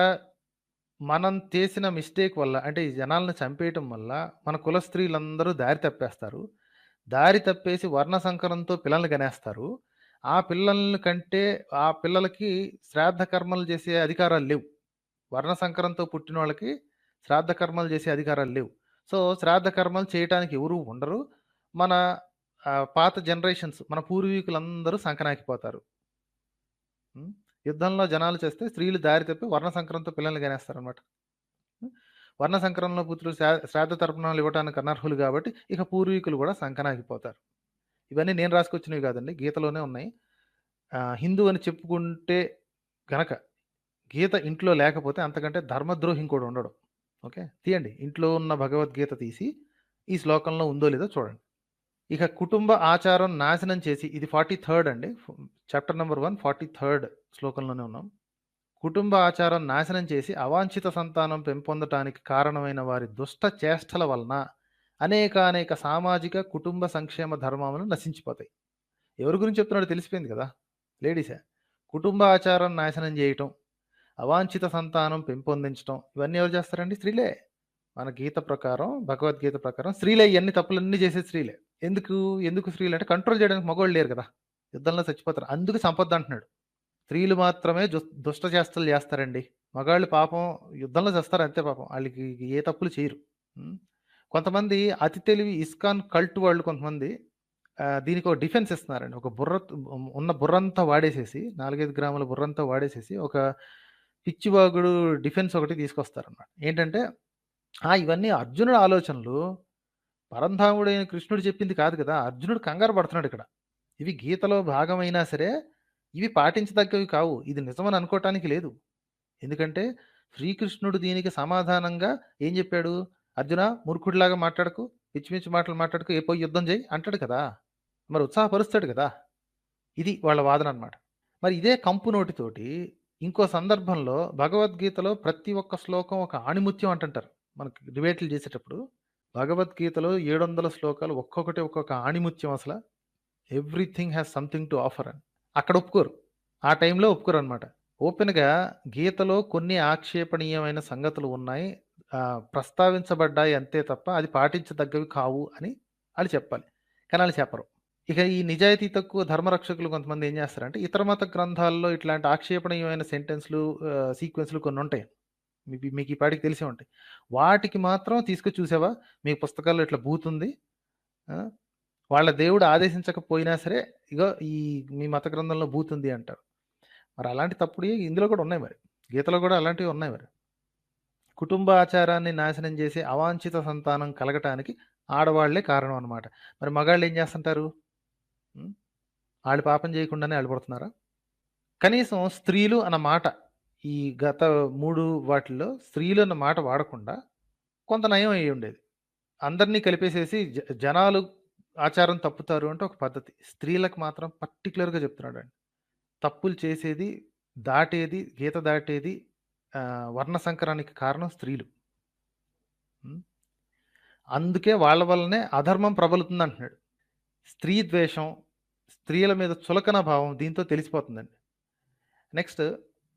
మనం చేసిన మిస్టేక్ వల్ల, అంటే ఈ జనాలను చంపేయటం వల్ల మన కుల స్త్రీలందరూ దారి తప్పేస్తారు. దారి తప్పేసి వర్ణ సంకరంతో పిల్లల్ని కనేస్తారు. ఆ పిల్లల కంటే ఆ పిల్లలకి శ్రాద్ధ కర్మలు చేసే అధికారాలు లేవు. వర్ణ సంకరంతో పుట్టిన వాళ్ళకి శ్రాద్ధ కర్మలు చేసే అధికారాలు లేవు. సో శ్రాద్ధ కర్మలు చేయటానికి ఎవరు ఉండరు. మన పాత జనరేషన్స్, మన పూర్వీకులందరూ సంకనాకిపోతారు. యుద్ధంలో జనాలు చేస్తే స్త్రీలు దారి తప్పి వర్ణ సంకరంతో పిల్లల్ని కనేస్తారనమాట. వర్ణ సంకరంలో పుత్రులు శ్రాద్ధ తర్పణాలు ఇవ్వడానికి అనర్హులు కాబట్టి ఇక పూర్వీకులు కూడా సంకనాకిపోతారు. ఇవన్నీ నేను రాసుకొచ్చినవి కాదండి, గీతలోనే ఉన్నాయి. హిందూ అని చెప్పుకుంటే గనక గీత ఇంట్లో లేకపోతే అంతకంటే ధర్మద్రోహి ఇంకోటి ఉండడు. ఓకే, తీయండి, ఇంట్లో ఉన్న భగవద్గీత తీసి ఈ శ్లోకంలో ఉందో లేదో చూడండి. ఇక కుటుంబ ఆచారం నాశనం చేసి, ఇది 43rd అండి, చాప్టర్ నెంబర్ 1 43rd శ్లోకంలోనే ఉన్నాం. కుటుంబ ఆచారం నాశనం చేసి అవాంఛిత సంతానం పెంపొందటానికి కారణమైన వారి దుష్ట చేష్టల వలన అనేక సామాజిక కుటుంబ సంక్షేమ ధర్మములు నశించిపోతాయి. ఎవరి గురించి చెప్తున్నాడో తెలిసిపోయింది కదా, లేడీసే. కుటుంబ ఆచారం నాశనం చేయటం, అవాంఛిత సంతానం పెంపొందించడం ఇవన్నీ ఎవరు చేస్తారండి? స్త్రీలే. మన గీత ప్రకారం, భగవద్గీత ప్రకారం స్త్రీలే ఇయన్నీ తప్పులన్నీ చేసేది స్త్రీలే. ఎందుకు? ఎందుకు స్త్రీలంటే కంట్రోల్ చేయడానికి మగోళ్ళు లేరు కదా! యుద్ధంలో చచ్చిపోతారు. అందుకు సంపొద్దంటున్నాడు. స్త్రీలు మాత్రమే దుష్ట చేష్టలు చేస్తారండి. మగాళ్ళు పాపం యుద్ధంలో చస్తారు అంతే పాపం. ఆళ్ళకి ఏ తప్పులు చేయరు. హ్మ్. కొంతమంది అతి తెలివి ఇస్కాన్ కల్ట్ వాళ్ళు కొంతమంది దీనికో డిఫెన్స్ ఇస్తున్నారండి. ఒక ఉన్న బుర్రంతా వాడేసేసి 4, 5 గ్రాముల బుర్రంతా వాడేసేసి ఒక పిచ్చివాగుడు డిఫెన్స్ ఒకటి తీసుకొస్తారన్నమాట. ఏంటంటే ఇవన్నీ అర్జునుడి ఆలోచనలు. పరంధాముడైన కృష్ణుడు చెప్పింది కాదు కదా! అర్జునుడు కంగారు పడుతున్నాడిక్కడ. ఇవి గీతలో భాగమైనా సరే, ఇవి పాటించదగ్గవి కావు. ఇది నిజమని అనుకోటానికి లేదు. ఎందుకంటే శ్రీకృష్ణుడు దీనికి సమాధానంగా ఏం చెప్పాడు? "అర్జునా మూర్ఖుడిలాగా మాట్లాడకు, పిచ్చి పిచ్చి మాటలు మాట్లాడకు, పోయి యుద్ధం చెయ్యి" అంటాడు కదా! మరి ఉత్సాహపరుస్తాడు కదా! ఇది వాళ్ళ వాదననమాట. మరి ఇదే కంపు నోటితోటి ఇంకో సందర్భంలో భగవద్గీతలో ప్రతి ఒక్క శ్లోకం ఒక ఆణిముత్యం అంటుంటారు. మనకి డిబేట్లు చేసేటప్పుడు భగవద్గీతలో 700 శ్లోకాలు ఒక్కొక్కటి ఒక్కొక్క ఆణిముత్యం అసల. Everything has something to offer అని. అక్కడ ఒప్పుకోరు. ఆ టైంలో ఒప్పుకోరనమాట. ఓపెన్‌గా గీతలో కొన్ని ఆక్షేపణీయమైన సంగతులు ఉన్నాయి. ప్రస్తావించబడ్డాయి అంతే తప్ప అది పాటించదగ్గవి కావు అని ఆళ్ళు చెప్పాలి. కానీ ఆళ్ళు చెప్పరు. ఇక ఈ నిజాయితీ తక్కువ ధర్మరక్షకులు కొంతమంది ఏం చేస్తారంటే, ఇతర మత గ్రంథాల్లో ఇట్లాంటి ఆక్షేపణీయమైన సెంటెన్స్‌లు సీక్వెన్స్‌లు కొన్నుంటాయి. మీకు ఈ పాటికి తెలిసే ఉంటాయి. వాటికి మాత్రం తీసుకొచ్చి చూసావా? మీ పుస్తకాల్లో ఇట్లా బూతుంది. ఆ! వాళ్ళ దేవుడు ఆదేశించకపోయినా సరే, ఇగో మీ మత గ్రంథంలో బూతుంది అంటారు. మరి అలాంటి తప్పుడియి ఇందులో కూడా ఉన్నాయి మరి. గీతలో కూడా అలాంటివి ఉన్నాయి మరి. కుటుంబ ఆచారాన్ని నాశనం చేసే అవాంఛిత సంతానం కలగటానికి ఆడవాళ్లే కారణం అన్నమాట. మరి మగాళ్ళు ఏం చేస్తుంటారు? హ్మ్. ఆళ్ళు పాపం చేయకుండానే ఆళ్ళు పుడుతున్నారా? కనీసం స్త్రీలు అన్న మాట ఈ గత 3 వాటిల్లో స్త్రీలు అన్న మాట వాడకుండా కొంత నయం అయ్యుండేది. అందరిని కలిపేసేసి జనాలు ఆచారం తప్పుతారు అంటే ఒక పద్ధతి. స్త్రీలకు మాత్రం పర్టిక్యులర్‌గా చెప్తున్నాడండి. తప్పులు చేసేది, దాటేది, గీత దాటేది వర్ణ సంకరానికి కారణం స్త్రీలు. హ్మ్. అందుకే వాళ్ళ వల్లనే అధర్మం ప్రబలుతుందంటున్నాడు. స్త్రీ ద్వేషం, స్త్రీల మీద చులకన భావం దీంతో తెలిసిపోతుందండి. నెక్స్ట్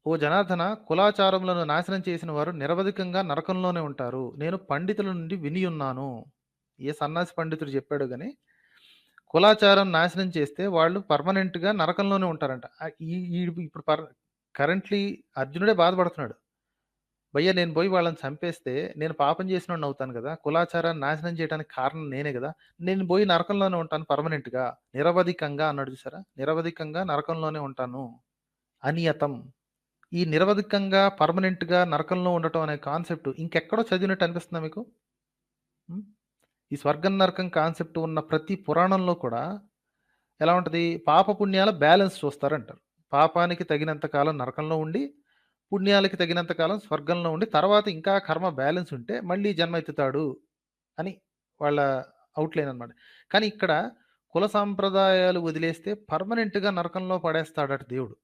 ఓ జనార్దన కులాచారములను నాశనం చేసిన వారు నిరవధికంగా నరకంలోనే ఉంటారు. నేను పండితుల నుండి వినియున్నాను. ఏ సన్నాసి పండితుడు చెప్పాడు గాని, కులాచారం నాశనం చేస్తే వాళ్ళు పర్మనెంట్‌గా నరకంలోనే ఉంటారంట. ఈ ఈ ఇప్పుడు కరెంట్‌లీ అర్జునుడే బాధపడుతున్నాడు. భయ్యా నేను పోయి వాళ్ళని చంపేస్తే నేను పాపం చేసినోడిని అవుతాను గదా! కులాచారాన్ని నాశనం చేయడానికి కారణం నేనే గదా! నేను పోయి నరకంలోనే ఉంటాను పర్మనెంట్‌గా. నిరవధికంగా అన్నాడు చూసారా? నిరవధికంగా నరకంలోనే ఉంటాను. అనియతం. ఈ నిరవధికంగా పర్మనెంట్‌గా నరకంలో ఉండటం అనే కాన్సెప్ట్ ఇంకెక్కడో చదివినట్టు అనిపిస్తుందా మీకు? హ్మ్. ఈ స్వర్గం, నరకం కాన్సెప్ట్ ఉన్న ప్రతి పురాణంలో కూడా ఎలా ఉంటది? పాప పుణ్యాల బ్యాలెన్స్ చూస్తారంటారు. పాపానికి తగినంత కాలం నరకంలో ఉండి, పుణ్యాలకి తగినంత కాలం స్వర్గంలో ఉండి, తర్వాత ఇంకా కర్మ బ్యాలెన్స్ ఉంటే మళ్ళీ జన్మ ఎత్తుతాడు అని వాళ్ళ ఔట్‌లైన్ అనమాట. కానీ ఇక్కడ కుల సాంప్రదాయాలు వదిలేస్తే పర్మనెంట్‌గా నరకంలో పడేస్తాడట దేవుడు.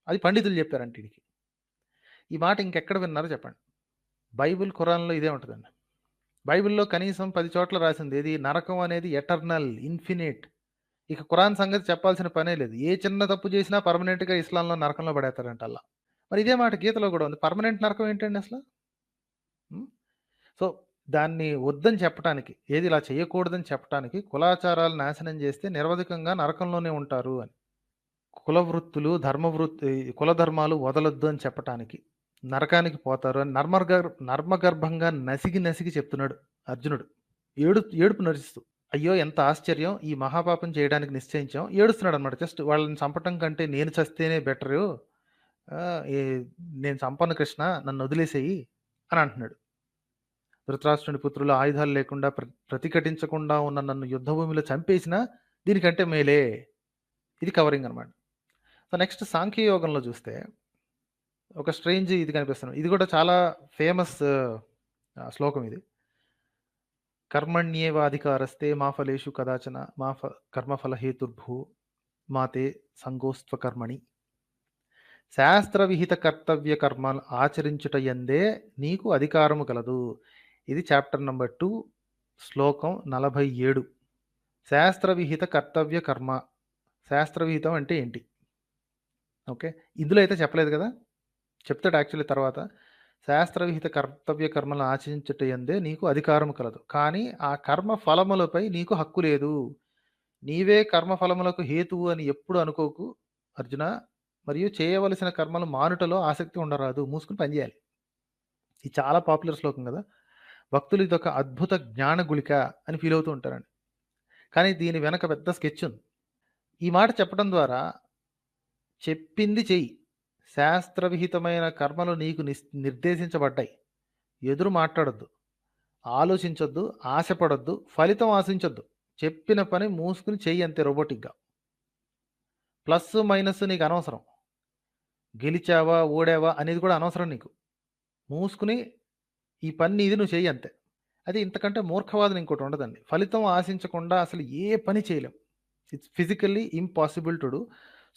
అది పండితులు చెప్పారంట ఈడికి. ఈ మాట ఇంకెక్కడ విన్నారో చెప్పండి. బైబిల్, ఖురాన్‌లో ఇదే ఉంటదండి. బైబిల్‌లో కనీసం 10 చోట్ల రాసింది ఏది? నరకం అనేది ఎటర్నల్, ఇన్ఫినిట్. ఇక ఖురాన్ సంగతి చెప్పాల్సిన పనే లేదు. ఏ చిన్న తప్పు చేసినా పర్మనెంట్‌గా ఇస్లాంలో నరకంలో పడేత్తారంట ఆళ్ళ. మరి ఇదే మాట గీతలో గూడా ఉంది. పర్మనెంట్ నరకం ఏంటండి అసల? హ్మ్. సో, దాన్ని వద్దని చెప్పటానికి, ఏది ఇలా చేయకూడదని చెప్పటానికి, కులాచారాలు నాశనం చేస్తే నిరవధికంగా నరకంలోనే ఉంటారు అని. కుల వృత్తులు, కుల ధర్మాలు వదలొద్దు అని చెప్పటానికి, నరకానికి పోతారు అని నర్మగర్భంగా నసిగి నసిగి చెప్తున్నాడు అర్జునుడు. ఏడుపు నటిస్తూ. అయ్యో! ఎంత ఆశ్చర్యం! ఈ మహాపాపం చేయడానికి నిశ్చయించాం. ఏడుస్తున్నాడనమాట. జస్ట్ వాళ్ళని చంపటం కంటే నేను చస్తేనే బెటరు. ఆహ్, ఈ నేను చంపను కృష్ణ నన్నొదిలేసేయి అని అంటున్నాడు. ధృతరాష్ట్రుని పుత్రులు ఆయుధాలు లేకుండా ప్రతిఘటించకుండా ఉన్న నన్ను యుద్ధ భూమిలో చంపేసినా దీనికంటే మేలే. ఇది కవరింగ్ అనమాట. సో, నెక్స్ట్ సాంఖ్య యోగంలో చూస్తే ఒక స్ట్రేంజ్ ఇది కనిపిస్తుంది. ఇది కూడా చాలా ఫేమస్ శ్లోకం ఇది. కర్మణ్యేవాధికారస్తే మా ఫలేషు కదాచన కర్మఫల హేతుర్భూ మాతే సంగోస్త్వ కర్మణి. శాస్త్ర విహిత కర్తవ్య కర్మలు ఆచరించుట యందే నీకు అధికారము కలదు. ఇది చాప్టర్ నంబర్ 2 శ్లోకం 47. శాస్త్ర విహిత కర్తవ్య కర్మ. శాస్త్ర విహితం అంటే ఏంటి? ఓకే. ఇందులో అయితే చెప్పలేదు కదా! చెప్తాడు యాక్చువల్లీ తర్వాత. శాస్త్రవిహిత కర్తవ్య కర్మలను ఆచరించుట యందే నీకు అధికారము కలదు. కానీ ఆ కర్మ ఫలములపై నీకు హక్కు లేదు. నీవే కర్మ ఫలములకు హేతువు అని ఎప్పుడు అనుకోకు అర్జున. మరియు చేయవలసిన కర్మలు మానుటలో ఆసక్తి ఉండరాదు. మూసుకుని పనిచేయాలి. ఇది చాలా పాపులర్ శ్లోకం కదా! భక్తులు ఇదొక అద్భుత జ్ఞాన గుళిక అని ఫీల్ అవుతూ ఉంటారండి. కానీ దీని వెనక పెద్ద స్కెచ్ ఉంది. ఈ మాట చెప్పడం ద్వారా చెప్పింది చెయ్యి. శాస్త్రవిహితమైన కర్మలు నీకు నిర్దేశించబడ్డాయి. ఎదురు మాట్లాడొద్దు, ఆలోచించొద్దు, ఆశపడొద్దు, ఫలితం ఆశించొద్దు. చెప్పిన పని మూసుకుని చెయ్యి అంతే రోబోటిక్గా. ప్లస్ మైనస్ నీకు అనవసరం. గెలిచావా ఓడావా అనేది కూడా అనవసరం నీకు. మూసుకుని ఈ పని నీది, నువ్వు చెయ్యి అంతే. అది ఇంతకంటే మూర్ఖవాదం ఇంకోటి ఉండదండి. ఫలితం ఆశించకుండా అసలు ఏ పని చేయలేం. It's physically impossible to do.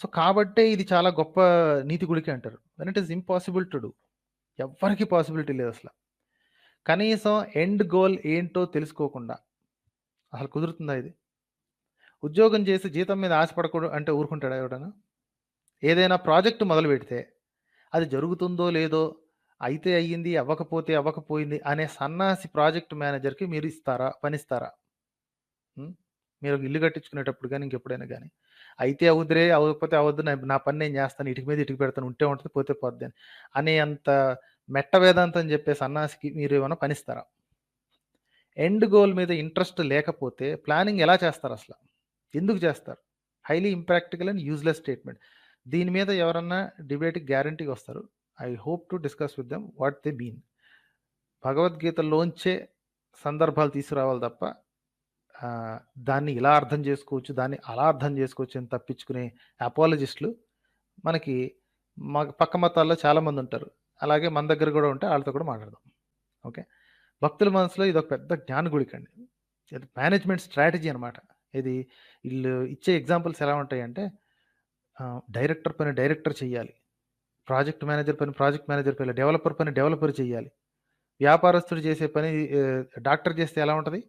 So కాబట్టే ఇది చాలా గొప్ప నీతి గుళిక అంటారు. When it is impossible to do, ఎవ్వరికి పాసిబిలిటీ లేదు అసలు. కనీసం ఎండ్ గోల్ ఏంటో తెలుసుకోకుండా అసలు కుదురుతుందా ఇది? ఉద్యోగం చేసి జీతం మీద ఆశపడకూడదు అంటే ఊరుకుంటాడా ఎవడన్నా? ఏదైనా ప్రాజెక్టు మొదలు పెడితే అది జరుగుతుందో లేదో, అయితే అయ్యింది, అవ్వకపోతే అవ్వకపోయింది అనే సన్నాసి ప్రాజెక్ట్ మేనేజర్కి మీరు ఇస్తారా, పనిస్తారా? మీరు ఇల్లు కట్టించుకునేటప్పుడు కానీ ఇంకెప్పుడైనా కానీ అయితే అవుద్దురే, అవ్వకపోతే అవద్దు, నా పని నేను చేస్తాను, ఇటుక మీద ఇటుక పెడతాను, ఉంటే ఉంటుంది పోతే పోద్ది అని అనే అంత మెట్ట వేదాంతం చెప్పే సన్నాసికి మీరు ఏమైనా పనిస్తారా? ఎండ్ గోల్ మీద ఇంట్రెస్ట్ లేకపోతే ప్లానింగ్ ఎలా చేస్తారు అసలు? ఎందుకు చేస్తారు? Highly impractical and useless statement. దీని మీద ఎవరన్నా డిబేట్కి గ్యారంటీగా వస్తారు. I hope to discuss with them what they mean. భగవద్గీతలోంచే సందర్భాలు తీసుకురావాలి తప్ప దాన్ని ఇలా అర్థం చేసుకోవచ్చు, దాన్ని అలా అర్థం చేసుకోవచ్చు అని తప్పించుకునే అపాలజిస్టులు మనకి పక్క మతాల్లో చాలామంది ఉంటారు. అలాగే మన దగ్గర కూడా ఉంటే వాళ్ళతో కూడా మాట్లాడదాం. ఓకే, భక్తుల మనసులో ఇది ఒక పెద్ద జ్ఞాన గుళికండి. ఇది మేనేజ్మెంట్ స్ట్రాటజీ అనమాట. ఇది వీళ్ళు ఇచ్చే ఎగ్జాంపుల్స్ ఎలా ఉంటాయంటే, డైరెక్టర్ పని డైరెక్టర్ చేయాలి, ప్రాజెక్ట్ మేనేజర్ పని ప్రాజెక్ట్ మేనేజర్ చేయాలి, డెవలపర్ పని డెవలపర్ చేయాలి, వ్యాపారస్తుడు చేసే పని డాక్టర్ చేస్తే ఎలా ఉంటుంది?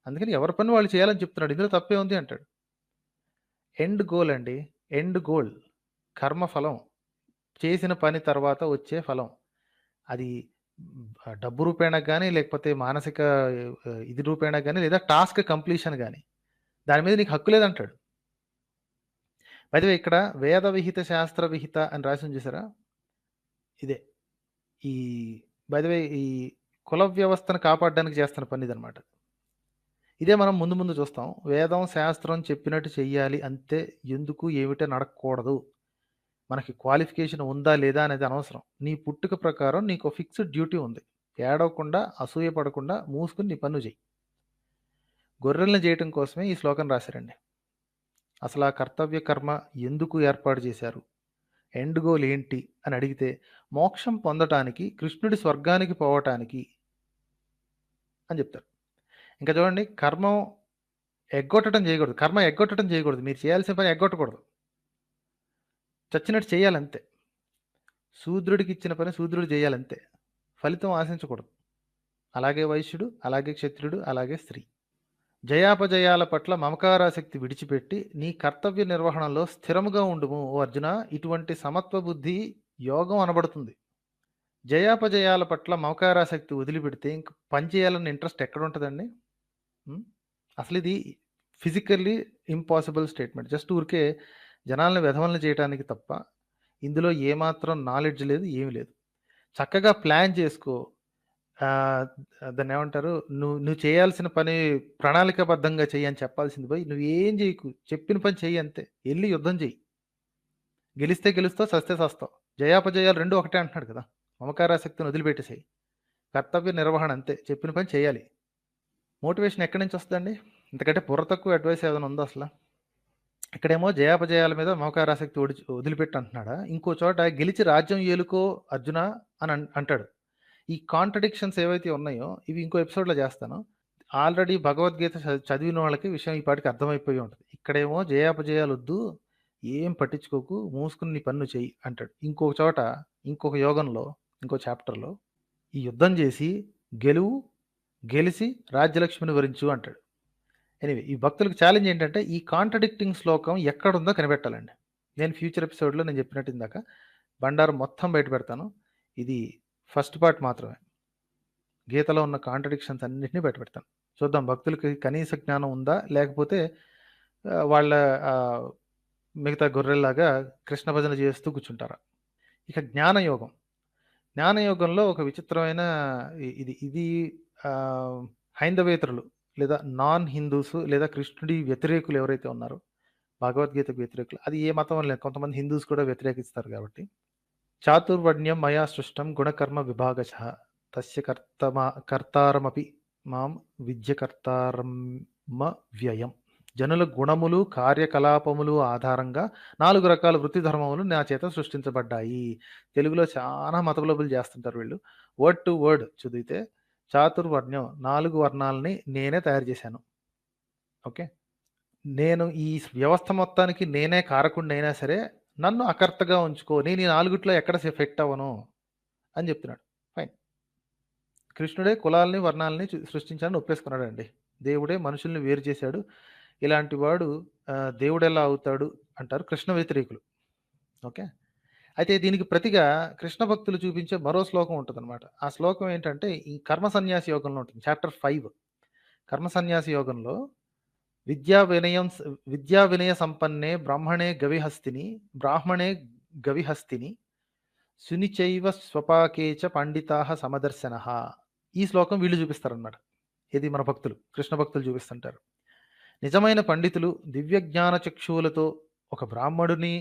అందుకని ఎవరి పని వాళ్ళు చేయాలని చెప్తున్నాడు. ఇందులో తప్పే ఉంది అంటాడు. ఎండ్ గోల్ అండి, ఎండ్ గోల్ కర్మఫలం, చేసిన పని తర్వాత వచ్చే ఫలం. అది డబ్బు రూపేణా కానీ, లేకపోతే మానసిక ఇది రూపేణా కానీ, లేదా టాస్క్ కంప్లీషన్ కానీ, దాని మీద నీకు హక్కు లేదంటాడు. అయితే ఇక్కడ వేద విహిత శాస్త్ర విహిత అని రాసి చూసారా? ఇదే ఈ బైదవే ఈ కుల వ్యవస్థను కాపాడడానికి చేస్తున్న పని ఇదనమాట. ఇదే మనం ముందు ముందు చూస్తాం. వేదం శాస్త్రం చెప్పినట్టు చెయ్యాలి అంతే, ఎందుకు ఏమిటో నడకూడదు. మనకి క్వాలిఫికేషన్ ఉందా లేదా అనేది అనవసరం. నీ పుట్టుక ప్రకారం నీకు ఫిక్స్డ్ డ్యూటీ ఉంది. ఏడవకుండా, అసూయ పడకుండా మూసుకుని నీ పన్ను చెయ్యి. గొర్రెలను చేయటం కోసమే ఈ శ్లోకం రాశారండి. అసలు ఆ కర్తవ్య కర్మ ఎందుకు ఏర్పాటు చేశారు, ఎండ్ గోల్ ఏంటి అని అడిగితే, మోక్షం పొందటానికి, కృష్ణుడి స్వర్గానికి పోవటానికి అని చెప్తారు. ఇంకా చూడండి, కర్మ ఎగ్గొట్టడం చేయకూడదు. మీరు చేయాల్సిన పని ఎగ్గొట్టకూడదు, చచ్చినట్టు చేయాలంతే. శూద్రుడికి ఇచ్చిన పని శూద్రుడు చేయాలంతే, ఫలితం ఆశించకూడదు. అలాగే వైశ్యుడు, అలాగే క్షత్రుడు, అలాగే స్త్రీ. జయాపజయాల పట్ల మమకారాసక్తి విడిచిపెట్టి నీ కర్తవ్య నిర్వహణలో స్థిరముగా ఉండుము ఓ అర్జున. ఇటువంటి సమత్వ బుద్ధి యోగం అనబడుతుంది. జయాపజయాల పట్ల మమకారాసక్తి వదిలిపెడితే ఇంక పని చేయాలన్న ఇంట్రెస్ట్ ఎక్కడ ఉంటుందండి? అసలు ఇది ఫిజికల్లీ ఇంపాసిబుల్ స్టేట్మెంట్. జస్ట్ ఊరికే జనాలను వెధవలను చేయడానికి తప్ప ఇందులో ఏమాత్రం నాలెడ్జ్ లేదు, ఏమీ లేదు. చక్కగా ప్లాన్ చేసుకో. దాన్ని ఏమంటారు, నువ్వు చేయాల్సిన పని ప్రణాళికాబద్ధంగా చెయ్యి అని చెప్పాల్సింది పోయి నువ్వేం చేయకు, చెప్పిన పని చెయ్యి అంతే. వెళ్ళి యుద్ధం చెయ్యి, గెలిస్తే గెలుస్తావు, సస్తే సస్తావు. జయాపజయాలు రెండు ఒకటే అంటున్నాడు కదా. మమకారాసక్తిని వదిలిపెట్టేసేయి, కర్తవ్య నిర్వహణ అంతే, చెప్పిన పని చేయాలి. మోటివేషన్ ఎక్కడి నుంచి వస్తుందండి? ఇంతకంటే బుర్ర తక్కువ అడ్వైస్ ఏదైనా ఉందో అసలు? ఇక్కడేమో జయాపజయాల మీద మమకారాసక్తి వదిలిపెట్టి అంటున్నాడా, ఇంకో చోట గెలిచి రాజ్యం ఏలుకో అర్జున అని అంటాడు. ఈ కాంట్రడిక్షన్స్ ఏవైతే ఉన్నాయో ఇవి ఇంకో ఎపిసోడ్లో చేస్తాను. ఆల్రెడీ భగవద్గీత చదివిన వాళ్ళకి విషయం ఈ పాటికి అర్థమైపోయి ఉంటుంది. ఇక్కడేమో జయాపజయాలు వద్దు, ఏం పట్టించుకోకు, మూసుకుని నీ పన్ను చెయ్యి అంటాడు. ఇంకొక చోట, ఇంకొక యోగంలో, ఇంకో చాప్టర్లో ఈ యుద్ధం చేసి గెలిచి రాజ్యలక్ష్మిని వరించు అంటాడు. ఎనీవే, ఈ భక్తులకు ఛాలెంజ్ ఏంటంటే ఈ కాంట్రడిక్టింగ్ శ్లోకం ఎక్కడుందో కనిపెట్టాలండి. నేను ఫ్యూచర్ ఎపిసోడ్లో నేను చెప్పినట్టు ఇందాక బండారం మొత్తం బయట పెడతాను. ఇది ఫస్ట్ పార్ట్ మాత్రమే. గీతలో ఉన్న కాంట్రడిక్షన్స్ అన్నిటిని బయటపెడతాను. చూద్దాం భక్తులకి కనీస జ్ఞానం ఉందా? లేకపోతే వాళ్ళ మిగతా గొర్రెల్లాగా కృష్ణ భజన చేస్తూ కూర్చుంటారా? ఇక జ్ఞానయోగం. జ్ఞానయోగంలో ఒక విచిత్రమైన ఇది ఇది హైందవేతరులు లేదా నాన్ హిందూస్ లేదా కృష్ణుడి వ్యతిరేకులు ఎవరైతే ఉన్నారో, భగవద్గీతకు వ్యతిరేకులు, అది ఏ మతం లేదు, కొంతమంది హిందూస్ కూడా వ్యతిరేకిస్తారు కాబట్టి. చాతుర్వర్ణ్యం మయా సృష్టం గుణకర్మ విభాగశ తస్య కర్తారమపి మాం విద్యకర్తారమ వ్యయం. జనుల గుణములు కార్యకలాపములు ఆధారంగా 4 రకాల వృత్తి ధర్మములు నా చేత సృష్టించబడ్డాయి. తెలుగులో చాలా మతబులబులు చేస్తుంటారు వీళ్ళు. వర్డ్ టు వర్డ్ చదివితే చాతుర్వర్ణ్యం 4 వర్ణాలని నేనే తయారు చేశాను. ఓకే, నేను ఈ వ్యవస్థ మొత్తానికి నేనే కారకుడినైనా సరే నన్ను అకర్తగా ఉంచుకో, నేను ఈ 4 ఎక్కడ ఎఫెక్ట్ అవ్వను అని చెప్తున్నాడు. ఫైన్. కృష్ణుడే కులాలని వర్ణాలని సృష్టించాలని ఒప్పేసుకున్నాడండి. దేవుడే మనుషుల్ని వేరు చేశాడు. ఇలాంటి వాడు దేవుడు ఎలా అవుతాడు అంటారు కృష్ణ వ్యతిరేకులు. ఓకే, అయితే దీనికి ప్రతిగా కృష్ణ భక్తులు చూపించే మరో శ్లోకం ఉంటుందన్నమాట. ఆ శ్లోకం ఏంటంటే ఈ కర్మ సన్యాసి యోగంలో ఉంటుంది. చాప్టర్ 5 కర్మ సన్యాసి యోగంలో విద్యా వినయ సంపన్నే బ్రాహ్మణే గవిహస్తిని సునిచైవ స్వపాకేచ పండితాహ సమదర్శన. ఈ శ్లోకం వీళ్ళు చూపిస్తారన్నమాట. ఇది మన భక్తులు, కృష్ణ భక్తులు చూపిస్తుంటారు. నిజమైన పండితులు దివ్య జ్ఞాన చక్షువులతో ఒక బ్రాహ్మణుడిని,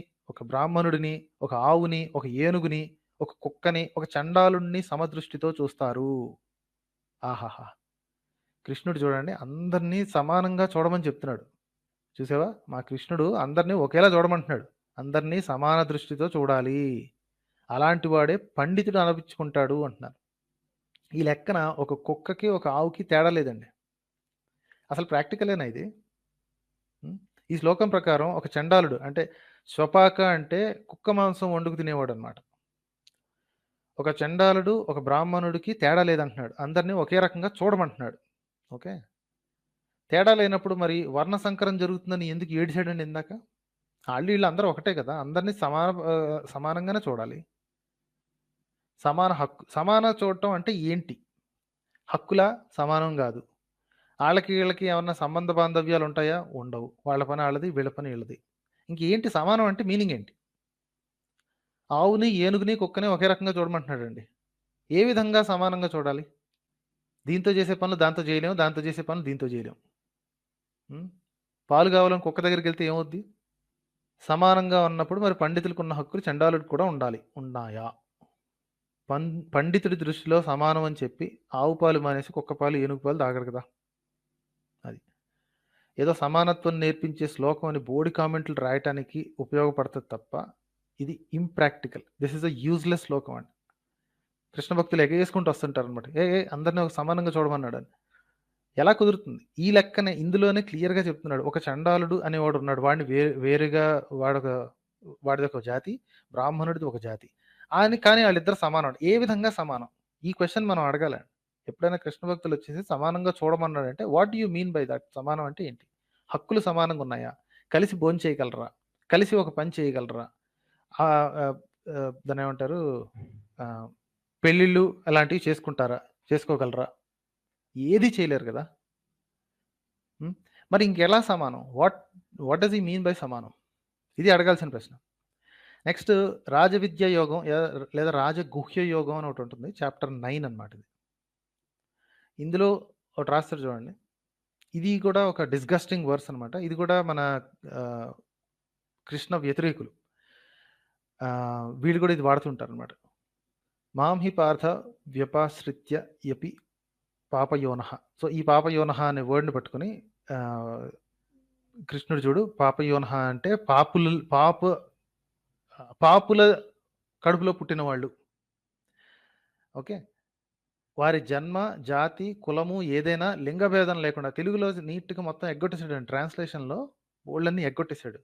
ఒక ఆవుని, ఒక ఏనుగుని, ఒక కుక్కని, ఒక చండాలుణ్ణి సమదృష్టితో చూస్తారు. ఆహాహా, కృష్ణుడు చూడండి అందరినీ సమానంగా చూడమని చెప్తున్నాడు. చూసావా, మా కృష్ణుడు అందరినీ ఒకేలా చూడమంటున్నాడు. అందరినీ సమాన దృష్టితో చూడాలి, అలాంటి వాడే పండితుడు అనిపించుకుంటాడు అంటున్నారు. ఈ లెక్కన ఒక కుక్కకి ఒక ఆవుకి తేడా లేదండి. అసలు ప్రాక్టికలేనా ఇది? ఈ శ్లోకం ప్రకారం ఒక చండాలుడు అంటే స్వపాక అంటే కుక్క మాంసం వండుకు తినేవాడు అనమాట. ఒక చండాలుడు ఒక బ్రాహ్మణుడికి తేడా లేదంటున్నాడు. అందరినీ ఒకే రకంగా చూడమంటున్నాడు. ఓకే, తేడా లేనప్పుడు మరి వర్ణ సంకరం జరుగుతుందని ఎందుకు ఏడిచాడండి ఇందాక? వీళ్ళు అందరూ ఒకటే కదా, అందరినీ సమానంగానే చూడాలి. సమాన చూడటం అంటే ఏంటి? హక్కులా? సమానం కాదు. వీళ్ళకి ఏమన్నా సంబంధ బాంధవ్యాలు ఉంటాయా? ఉండవు. వాళ్ళ పని వాళ్ళది, వీళ్ళ పని వీళ్ళది. ఇంకేంటి సమానం అంటే మీనింగ్ ఏంటి? ఆవుని, ఏనుగుని, కుక్కని ఒకే రకంగా చూడమంటున్నాడండి. ఏ విధంగా సమానంగా చూడాలి? దీంతో చేసే పనులు దాంతో చేయలేము, దాంతో చేసే పనులు దీంతో చేయలేము. పాలు కావాలని కుక్క దగ్గరికి వెళ్తే ఏమవుద్ది? సమానంగా ఉన్నప్పుడు మరి పండితులకు ఉన్న హక్కులు చండాలుడికి కూడా ఉండాలి. ఉన్నాయా? పండితుడి దృష్టిలో సమానం అని చెప్పి ఆవు పాలు మానేసి కుక్క పాలు, ఏనుగు పాలు తాగడు కదా. అది ఏదో సమానత్వం నేర్పించే శ్లోకం అని బోర్డు కామెంట్లు రాయటానికి ఉపయోగపడుతుంది తప్ప ఇది impractical. This is a useless శ్లోకం అండి. కృష్ణ భక్తులు ఎగేసుకుంటూ వస్తుంటారు అనమాట. అందరినీ ఒక సమానంగా చూడమన్నాడు అని. ఎలా కుదురుతుంది? ఈ లెక్కనే ఇందులోనే క్లియర్గా చెప్తున్నాడు. ఒక చండాలుడు అనేవాడు ఉన్నాడు, వాడిని వేరుగా వాడిది ఒక జాతి, బ్రాహ్మణుడిది ఒక జాతి కానీ వాళ్ళిద్దరు సమానం. ఏ విధంగా సమానం? ఈ క్వశ్చన్ మనం అడగాలండి. ఎప్పుడైనా కృష్ణ భక్తులు వచ్చేసి సమానంగా చూడమన్నాడంటే what you mean by that? సమానం అంటే ఏంటి? హక్కులు సమానంగా ఉన్నాయా? కలిసి భోజనం చేయగలరా? కలిసి ఒక పని చేయగలరా? దాన్ని ఏమంటారు, పెళ్ళిళ్ళు అలాంటివి చేసుకోగలరా? ఏది చేయలేరు కదా. మరి ఇంకెలా సమానం? What does he mean by సమానం? ఇది అడగాల్సిన ప్రశ్న. నెక్స్ట్ రాజవిద్య యోగం లేదా రాజగుహ్య యోగం అని ఒకటి ఉంటుంది. చాప్టర్ 9 అనమాట ఇది. ఇందులో ఒకటి రాస్తారు చూడండి. ఇది కూడా ఒక డిస్గస్టింగ్ వర్స్ అనమాట. ఇది కూడా మన కృష్ణ వ్యతిరేకులు వీళ్ళు కూడా ఇది వాడుతుంటారు అనమాట. మాం హి పార్థ వ్యపాశ్రిత్య యపి పాపయోనః. సో ఈ పాపయోనః అనే వర్డ్ని పట్టుకుని కృష్ణుడు చూడు, పాపయోనః అంటే పాపుల కడుపులో పుట్టిన వాళ్ళు. ఓకే, వారి జన్మ, జాతి, కులము ఏదైనా లింగభేదం లేకుండా తెలుగులో నీట్గా మొత్తం ఎగ్గొట్టేశాడు. ట్రాన్స్లేషన్లో ఓళ్ళన్నీ ఎగ్గొట్టేశాడు.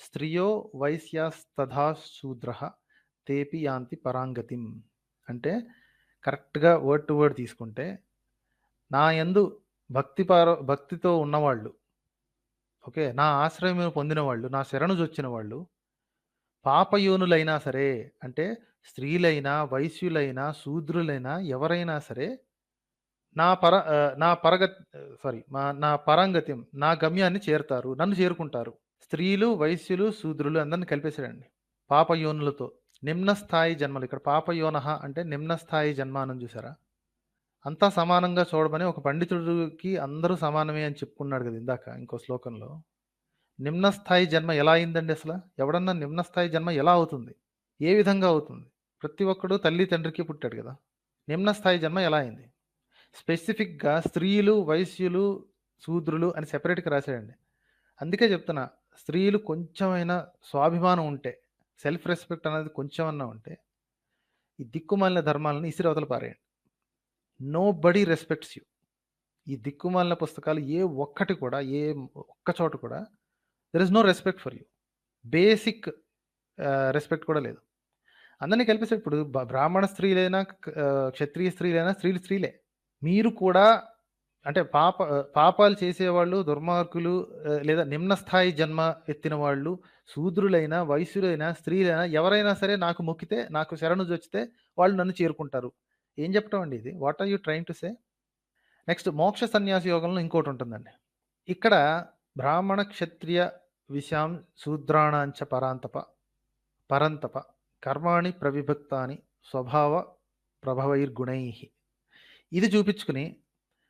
స్త్రియో వైశ్యాస్తథా శూద్ర తేపి యాంతి పరాంగతిం అంటే కరెక్ట్గా వర్డ్ టు వర్డ్ తీసుకుంటే నా యందు భక్తితో ఉన్నవాళ్ళు, ఓకే, నా ఆశ్రయం పొందిన వాళ్ళు, నా శరణు జొచ్చిన వాళ్ళు పాపయోనులైనా సరే అంటే స్త్రీలైనా, వైశ్యులైనా, శూద్రులైనా ఎవరైనా సరే నా పరంగత్యం, నా గమ్యాన్ని చేరుతారు. నన్ను చేరుకుంటారు. స్త్రీలు, వైశ్యులు, శూద్రులు అందరిని కలిపేసాడండి. పాపయోనులతో. నిమ్న స్థాయి జన్మలు. ఇక్కడ పాపయోనః అంటే నిమ్న స్థాయి జన్మ అని చూసారా? అంతా సమానంగా చూడమని ఒక పండితుడికి అందరూ సమానమే అని చెప్పుకున్నాడు కదా ఇందాక ఇంకో శ్లోకంలో. నిమ్న స్థాయి జన్మ ఎలా అయిందండి అసల? ఎవడన్నా నిమ్న స్థాయి జన్మ ఎలా అవుతుంది? ఏ విధంగా అవుతుంది? ప్రతి ఒక్కడు తల్లి, తండ్రికి పుట్టాడు కదా! నిమ్న స్థాయి జన్మ ఎలా అయింది? స్పెసిఫిక్‌గా స్త్రీలు, వైశ్యులు, శూద్రులు అని సెపరేట్‌గా రాశాడండి. అందుకే చెప్తున్నా, స్త్రీలు కొంచెమైనా స్వాభిమానం ఉంటే, సెల్ఫ్ రెస్పెక్ట్ అనేది కొంచెమన్నా ఉంటే, ఈ దిక్కుమాలిన ధర్మాలను ఇసిరి అవతల పారేయండి. Nobody respects you. ఈ దిక్కుమాలిన పుస్తకాలు ఏ ఒక్కటి కూడా, ఏ ఒక్క చోట కూడా there is no respect for you. Basic respect కూడా లేదు. అందరిని కలిపేసి ఇప్పుడు బ్రాహ్మణ స్త్రీలైనా, క్షత్రియ స్త్రీలైనా స్త్రీలు స్త్రీలే. మీరు కూడా అంటే పాపాలు చేసేవాళ్ళు, దుర్మార్గులు, లేదా నిమ్న స్థాయి జన్మ ఎత్తిన వాళ్ళు, శూద్రులైనా, వైశ్యులైనా, స్త్రీలైనా ఎవరైనా సరే నాకు మొక్కితే, నాకు శరణుజొచ్చితే వాళ్ళు నన్ను చేరుకుంటారు. ఏం చెప్పడం అండి ఇది? What are you trying to say? Next మోక్ష సన్యాస యోగంలో ఇంకోటి ఉంటుందండి. ఇక్కడ బ్రాహ్మణ, క్షత్రియ విశాం శూద్రాణాంచ పరంతప కర్మాణి ప్రవిభక్తాని స్వభావ ప్రభవైర్గుణై. ఇది చూపించుకుని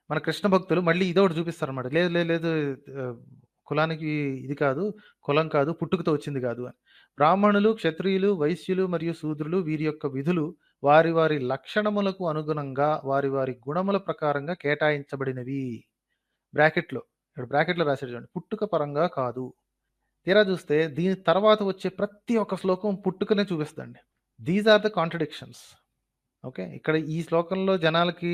మన కృష్ణ భక్తులు మళ్ళీ ఇదొకటి చూపిస్తారనమాట. లేదు లేదు లేదు కులానికి ఇది కాదు, కులం కాదు, పుట్టుకతో వచ్చింది కాదు అని. బ్రాహ్మణులు, క్షత్రియులు, వైశ్యులు మరియు శూద్రులు వీరి యొక్క విధులు వారి వారి లక్షణములకు అనుగుణంగా వారి వారి గుణముల ప్రకారంగా కేటాయించబడినవి. బ్రాకెట్లో ఇక్కడ బ్రాకెట్లో రాశాడు చూడండి, పుట్టుక పరంగా కాదు. తీరా చూస్తే దీని తర్వాత వచ్చే ప్రతి ఒక్క శ్లోకం పుట్టుకనే చూపిస్తుందండి. These are the contradictions. Okay, ఇక్కడ ఈ శ్లోకంలో జనాలకి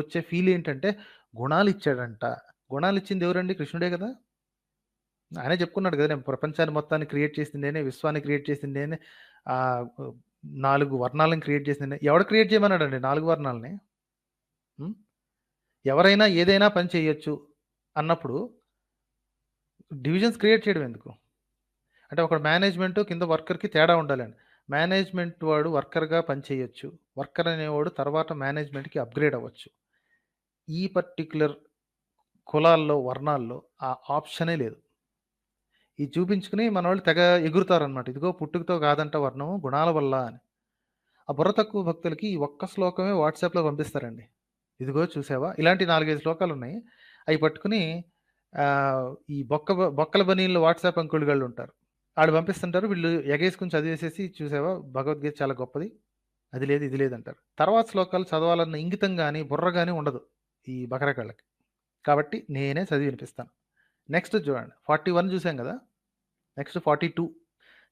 వచ్చే ఫీల్ ఏంటంటే గుణాలు ఇచ్చాడంట. గుణాలు ఇచ్చింది ఎవరండి? కృష్ణుడే కదా. ఆయనే చెప్పుకున్నాడు కదా, నేను ప్రపంచాన్ని మొత్తాన్ని క్రియేట్ చేసింది నేనే, విశ్వాన్ని క్రియేట్ చేసింది నేనే, 4 వర్ణాలను క్రియేట్ చేసింది. ఎవడు క్రియేట్ చేయమన్నాడండి 4 వర్ణాలని? ఎవరైనా ఏదైనా పని చేయొచ్చు అన్నప్పుడు డివిజన్స్ క్రియేట్ చేయడం ఎందుకు? అంటే ఒక మేనేజ్మెంట్ కింద వర్కర్కి తేడా ఉండాలండి. మేనేజ్మెంట్ వాడు వర్కర్గా పనిచేయొచ్చు, వర్కర్ అనేవాడు తర్వాత మేనేజ్మెంట్కి అప్గ్రేడ్ అవ్వచ్చు. ఈ పర్టిక్యులర్ కులాల్లో, వర్ణాల్లో ఆ ఆప్షనే లేదు. ఇది చూపించుకుని మన వాళ్ళు తెగ ఎగురుతారనమాట. ఇదిగో పుట్టుకతో కాదంట వర్ణం, గుణాల వల్ల అని. ఆ బుర్ర తక్కువ భక్తులకి ఈ ఒక్క శ్లోకమే వాట్సాప్లో పంపిస్తారండి. ఇదిగో చూసావా, ఇలాంటి 4-5 శ్లోకాలు ఉన్నాయి. అవి పట్టుకుని ఈ బొక్కల బనీళ్ళు వాట్సాప్ అంకుళ్ళు ఉంటారు, వాళ్ళు పంపిస్తుంటారు. వీళ్ళు ఎగేసుకుని చదివేసేసి చూసావా భగవద్గీత చాలా గొప్పది, అది లేదు ఇది లేదంటారు. తర్వాత శ్లోకాలు చదవాలన్న ఇంగితం కానీ బుర్ర కానీ ఉండదు ఈ బకరకాళ్ళకి. కాబట్టి నేనే చదివి వినిపిస్తాను. నెక్స్ట్ చూడండి, 41 చూసాం కదా. నెక్స్ట్ 42.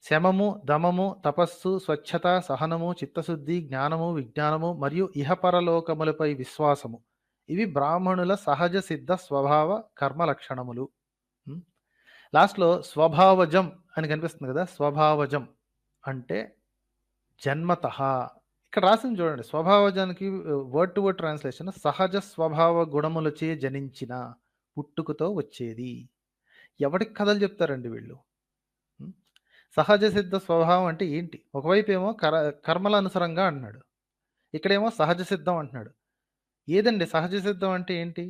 శమము, దమము, తపస్సు, స్వచ్ఛత, సహనము, చిత్తశుద్ధి, జ్ఞానము, విజ్ఞానము మరియు ఇహపరలోకములపై విశ్వాసము ఇవి బ్రాహ్మణుల సహజ సిద్ధ స్వభావ కర్మ లక్షణములు. లాస్ట్లో స్వభావజం అని కనిపిస్తుంది కదా. స్వభావజం అంటే జన్మతః. ఇక్కడ రాసింది చూడండి, స్వభావజానికి వర్డ్ టు వర్డ్ ట్రాన్స్లేషన్ సహజ స్వభావ గుణములచే జనించిన, పుట్టుకతో వచ్చేది. ఎవరికి కథలు చెప్తారండి వీళ్ళు? సహజ సిద్ధ స్వభావం అంటే ఏంటి? ఒకవైపు ఏమో కర్మల అనుసరంగా అంటున్నాడు, ఇక్కడేమో సహజ సిద్ధం అంటున్నాడు. ఏదండి సహజ సిద్ధం అంటే ఏంటి?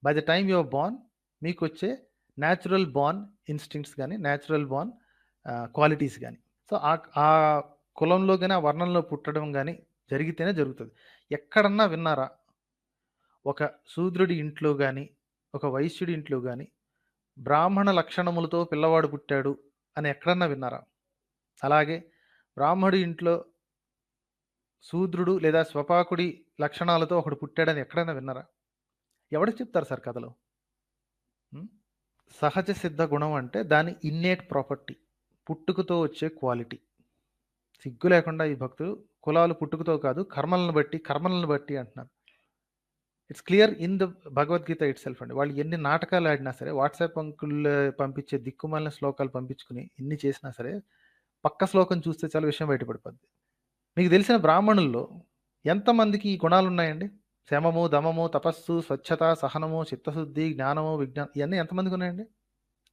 By the time your born మీకు వచ్చే న్యాచురల్ బార్న్ ఇన్స్టింక్ట్స్ కానీ, న్యాచురల్ బార్న్ క్వాలిటీస్ కానీ, సో ఆ కులంలో కానీ ఆ వర్ణంలో పుట్టడం కానీ జరిగితేనే జరుగుతుంది. ఎక్కడన్నా విన్నారా ఒక శూద్రుడి ఇంట్లో కానీ, ఒక వైశ్యుడి ఇంట్లో కానీ బ్రాహ్మణ లక్షణములతో పిల్లవాడు పుట్టాడు అని ఎక్కడన్నా విన్నారా? అలాగే బ్రాహ్మడి ఇంట్లో శూద్రుడు లేదా స్వపాకుడి లక్షణాలతో ఒకడు పుట్టాడని ఎక్కడైనా విన్నారా? ఎవరికి చెప్తారు సార్ కథలు? సహజ సిద్ధ గుణం అంటే దాని ఇన్నేట్ ప్రాపర్టీ, పుట్టుకతో వచ్చే క్వాలిటీ. సిగ్గు లేకుండా ఈ భక్తులు కులాలు పుట్టుకతో కాదు కర్మలను బట్టి అంటున్నారు. It's clear in the Bhagavad Gita it self అండి. వాళ్ళు ఎన్ని నాటకాలు ఆడినా సరే, వాట్సాప్ అంకులు పంపించే దిక్కుమాలిన శ్లోకాలు పంపించుకుని ఎన్ని చేసినా సరే, పక్క శ్లోకం చూస్తే చాలా విషయం బయటపడిపోద్ది. మీకు తెలిసిన బ్రాహ్మణుల్లో ఎంతమందికి ఈ గుణాలు ఉన్నాయండి? శమము, దమము, తపస్సు, స్వచ్ఛత, సహనము, చిత్తశుద్ధి, జ్ఞానము, విజ్ఞానం ఇవన్నీ ఎంతమందికి ఉన్నాయండి?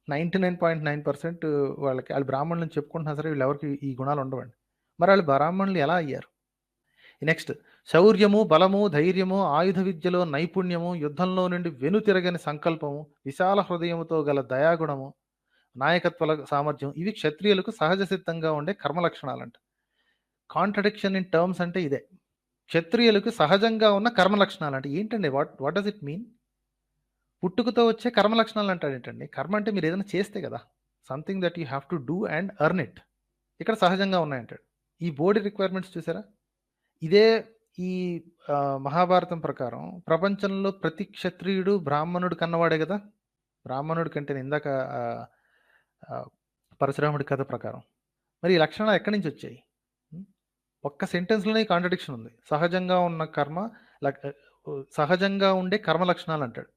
99.9% వాళ్ళకి. వాళ్ళు బ్రాహ్మణులను చెప్పుకుంటున్నా సరే వీళ్ళు ఎవరికి ఈ గుణాలు ఉండవండి. మరి వాళ్ళు బ్రాహ్మణులు ఎలా అయ్యారు? నెక్స్ట్, శౌర్యము, బలము, ధైర్యము, ఆయుధ విద్యలో నైపుణ్యము, యుద్ధంలో నుండి వెనుతిరగని సంకల్పము, విశాల హృదయముతో గల దయాగుణము, నాయకత్వ సామర్థ్యం, ఇవి క్షత్రియులకు సహజ సిద్ధంగా ఉండే కర్మ లక్షణాలంట. కాంట్రడిక్షన్ ఇన్ టర్మ్స్ అంటే ఇదే. క్షత్రియులకు సహజంగా ఉన్న కర్మ లక్షణాలు అంటే ఏంటండి? What does it mean? పుట్టుకతో వచ్చే కర్మ లక్షణాలు అంటాడు ఏంటండి? కర్మ అంటే మీరు ఏదైనా చేస్తే కదా, something that you have to do and earn it. ఇక్కడ సహజంగా ఉన్నాయంటాడు. ఈ బోడీ రిక్వైర్మెంట్స్ చూసారా? ఇదే ఈ మహాభారతం ప్రకారం ప్రపంచంలో ప్రతి క్షత్రియుడు బ్రాహ్మణుడు కన్నవాడే కదా. బ్రాహ్మణుడి కంటే ఇందాక పరశురాముడి కథ ప్రకారం మరి ఈ లక్షణాలు ఎక్కడి నుంచి వచ్చాయి? ఒక్క సెంటెన్స్లోనే కాంట్రడిక్షన్ ఉంది. సహజంగా ఉన్న కర్మ, సహజంగా ఉండే కర్మ లక్షణాలు అంటాడు.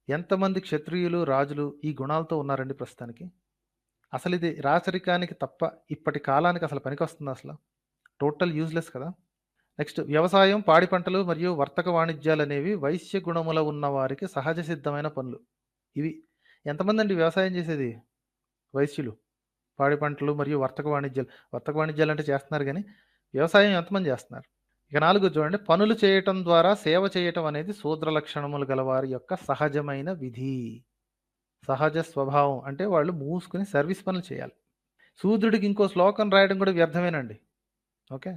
ఎంతమంది క్షత్రియులు, రాజులు ఈ గుణాలతో ఉన్నారండి ప్రస్తుతానికి? అసలు ఇది రాచరికానికి తప్ప ఇప్పటి కాలానికి అసలు పనికొస్తుంది? అసలు టోటల్ యూజ్లెస్ కదా. నెక్స్ట్, వ్యవసాయం, పాడి పంటలు మరియు వర్తక వాణిజ్యాలు అనేవి వైశ్య గుణముల ఉన్న వారికి సహజ సిద్ధమైన పనులు. ఇవి ఎంతమంది అండి వ్యవసాయం చేసేది? వైశ్యులు. పాడి పంటలు మరియు వర్తక వాణిజ్యాలు అంటే చేస్తున్నారు, కానీ వ్యవసాయం ఎంతమంది చేస్తున్నారు? ఇక 4 చూడండి, పనులు చేయటం ద్వారా సేవ చేయటం అనేది శూద్ర లక్షణములు గలవారి యొక్క సహజమైన విధి. సహజ స్వభావం అంటే వాళ్ళు మూసుకుని సర్వీస్ పనులు చేయాలి. శూద్రుడికి ఇంకో శ్లోకం రాయడం కూడా వ్యర్థమేనండి. ఓకే,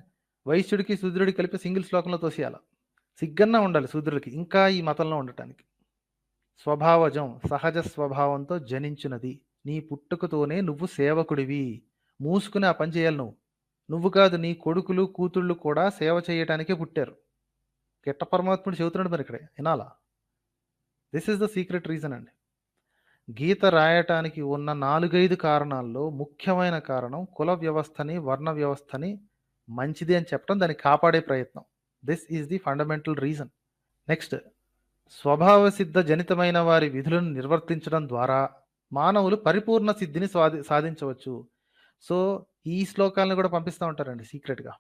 వైశ్యుడికి శూద్రుడికి కలిపి సింగిల్ శ్లోకంలో తోసేయాల. సిగ్గన్నా ఉండాలి శూద్రుడికి ఇంకా ఈ మతంలో ఉండటానికి. స్వభావజం, సహజ స్వభావంతో జనించినది. నీ పుట్టుకతోనే నువ్వు సేవకుడివి. మూసుకుని ఆ పని చేయాలి. నువ్వు కాదు, నీ కొడుకులు, కూతుళ్ళు కూడా సేవ చేయటానికే పుట్టారు. కిట్ట పరమాత్ముడు చెబుతున్నాడు మరి ఇక్కడ, వినాలా? This is the secret reason అండి. గీత రాయటానికి ఉన్న 4-5 కారణాల్లో ముఖ్యమైన కారణం కుల వ్యవస్థని, వర్ణ వ్యవస్థని మంచిది అని చెప్పడం, దాన్ని కాపాడే ప్రయత్నం. This is the fundamental reason. Next, స్వభావ సిద్ధ జనితమైన వారి విధులను నిర్వర్తించడం ద్వారా మానవులు పరిపూర్ణ సిద్ధిని సాధించవచ్చు. సో ఈ శ్లోకాలను కూడా పంపిస్తూ ఉంటారండి సీక్రెట్గా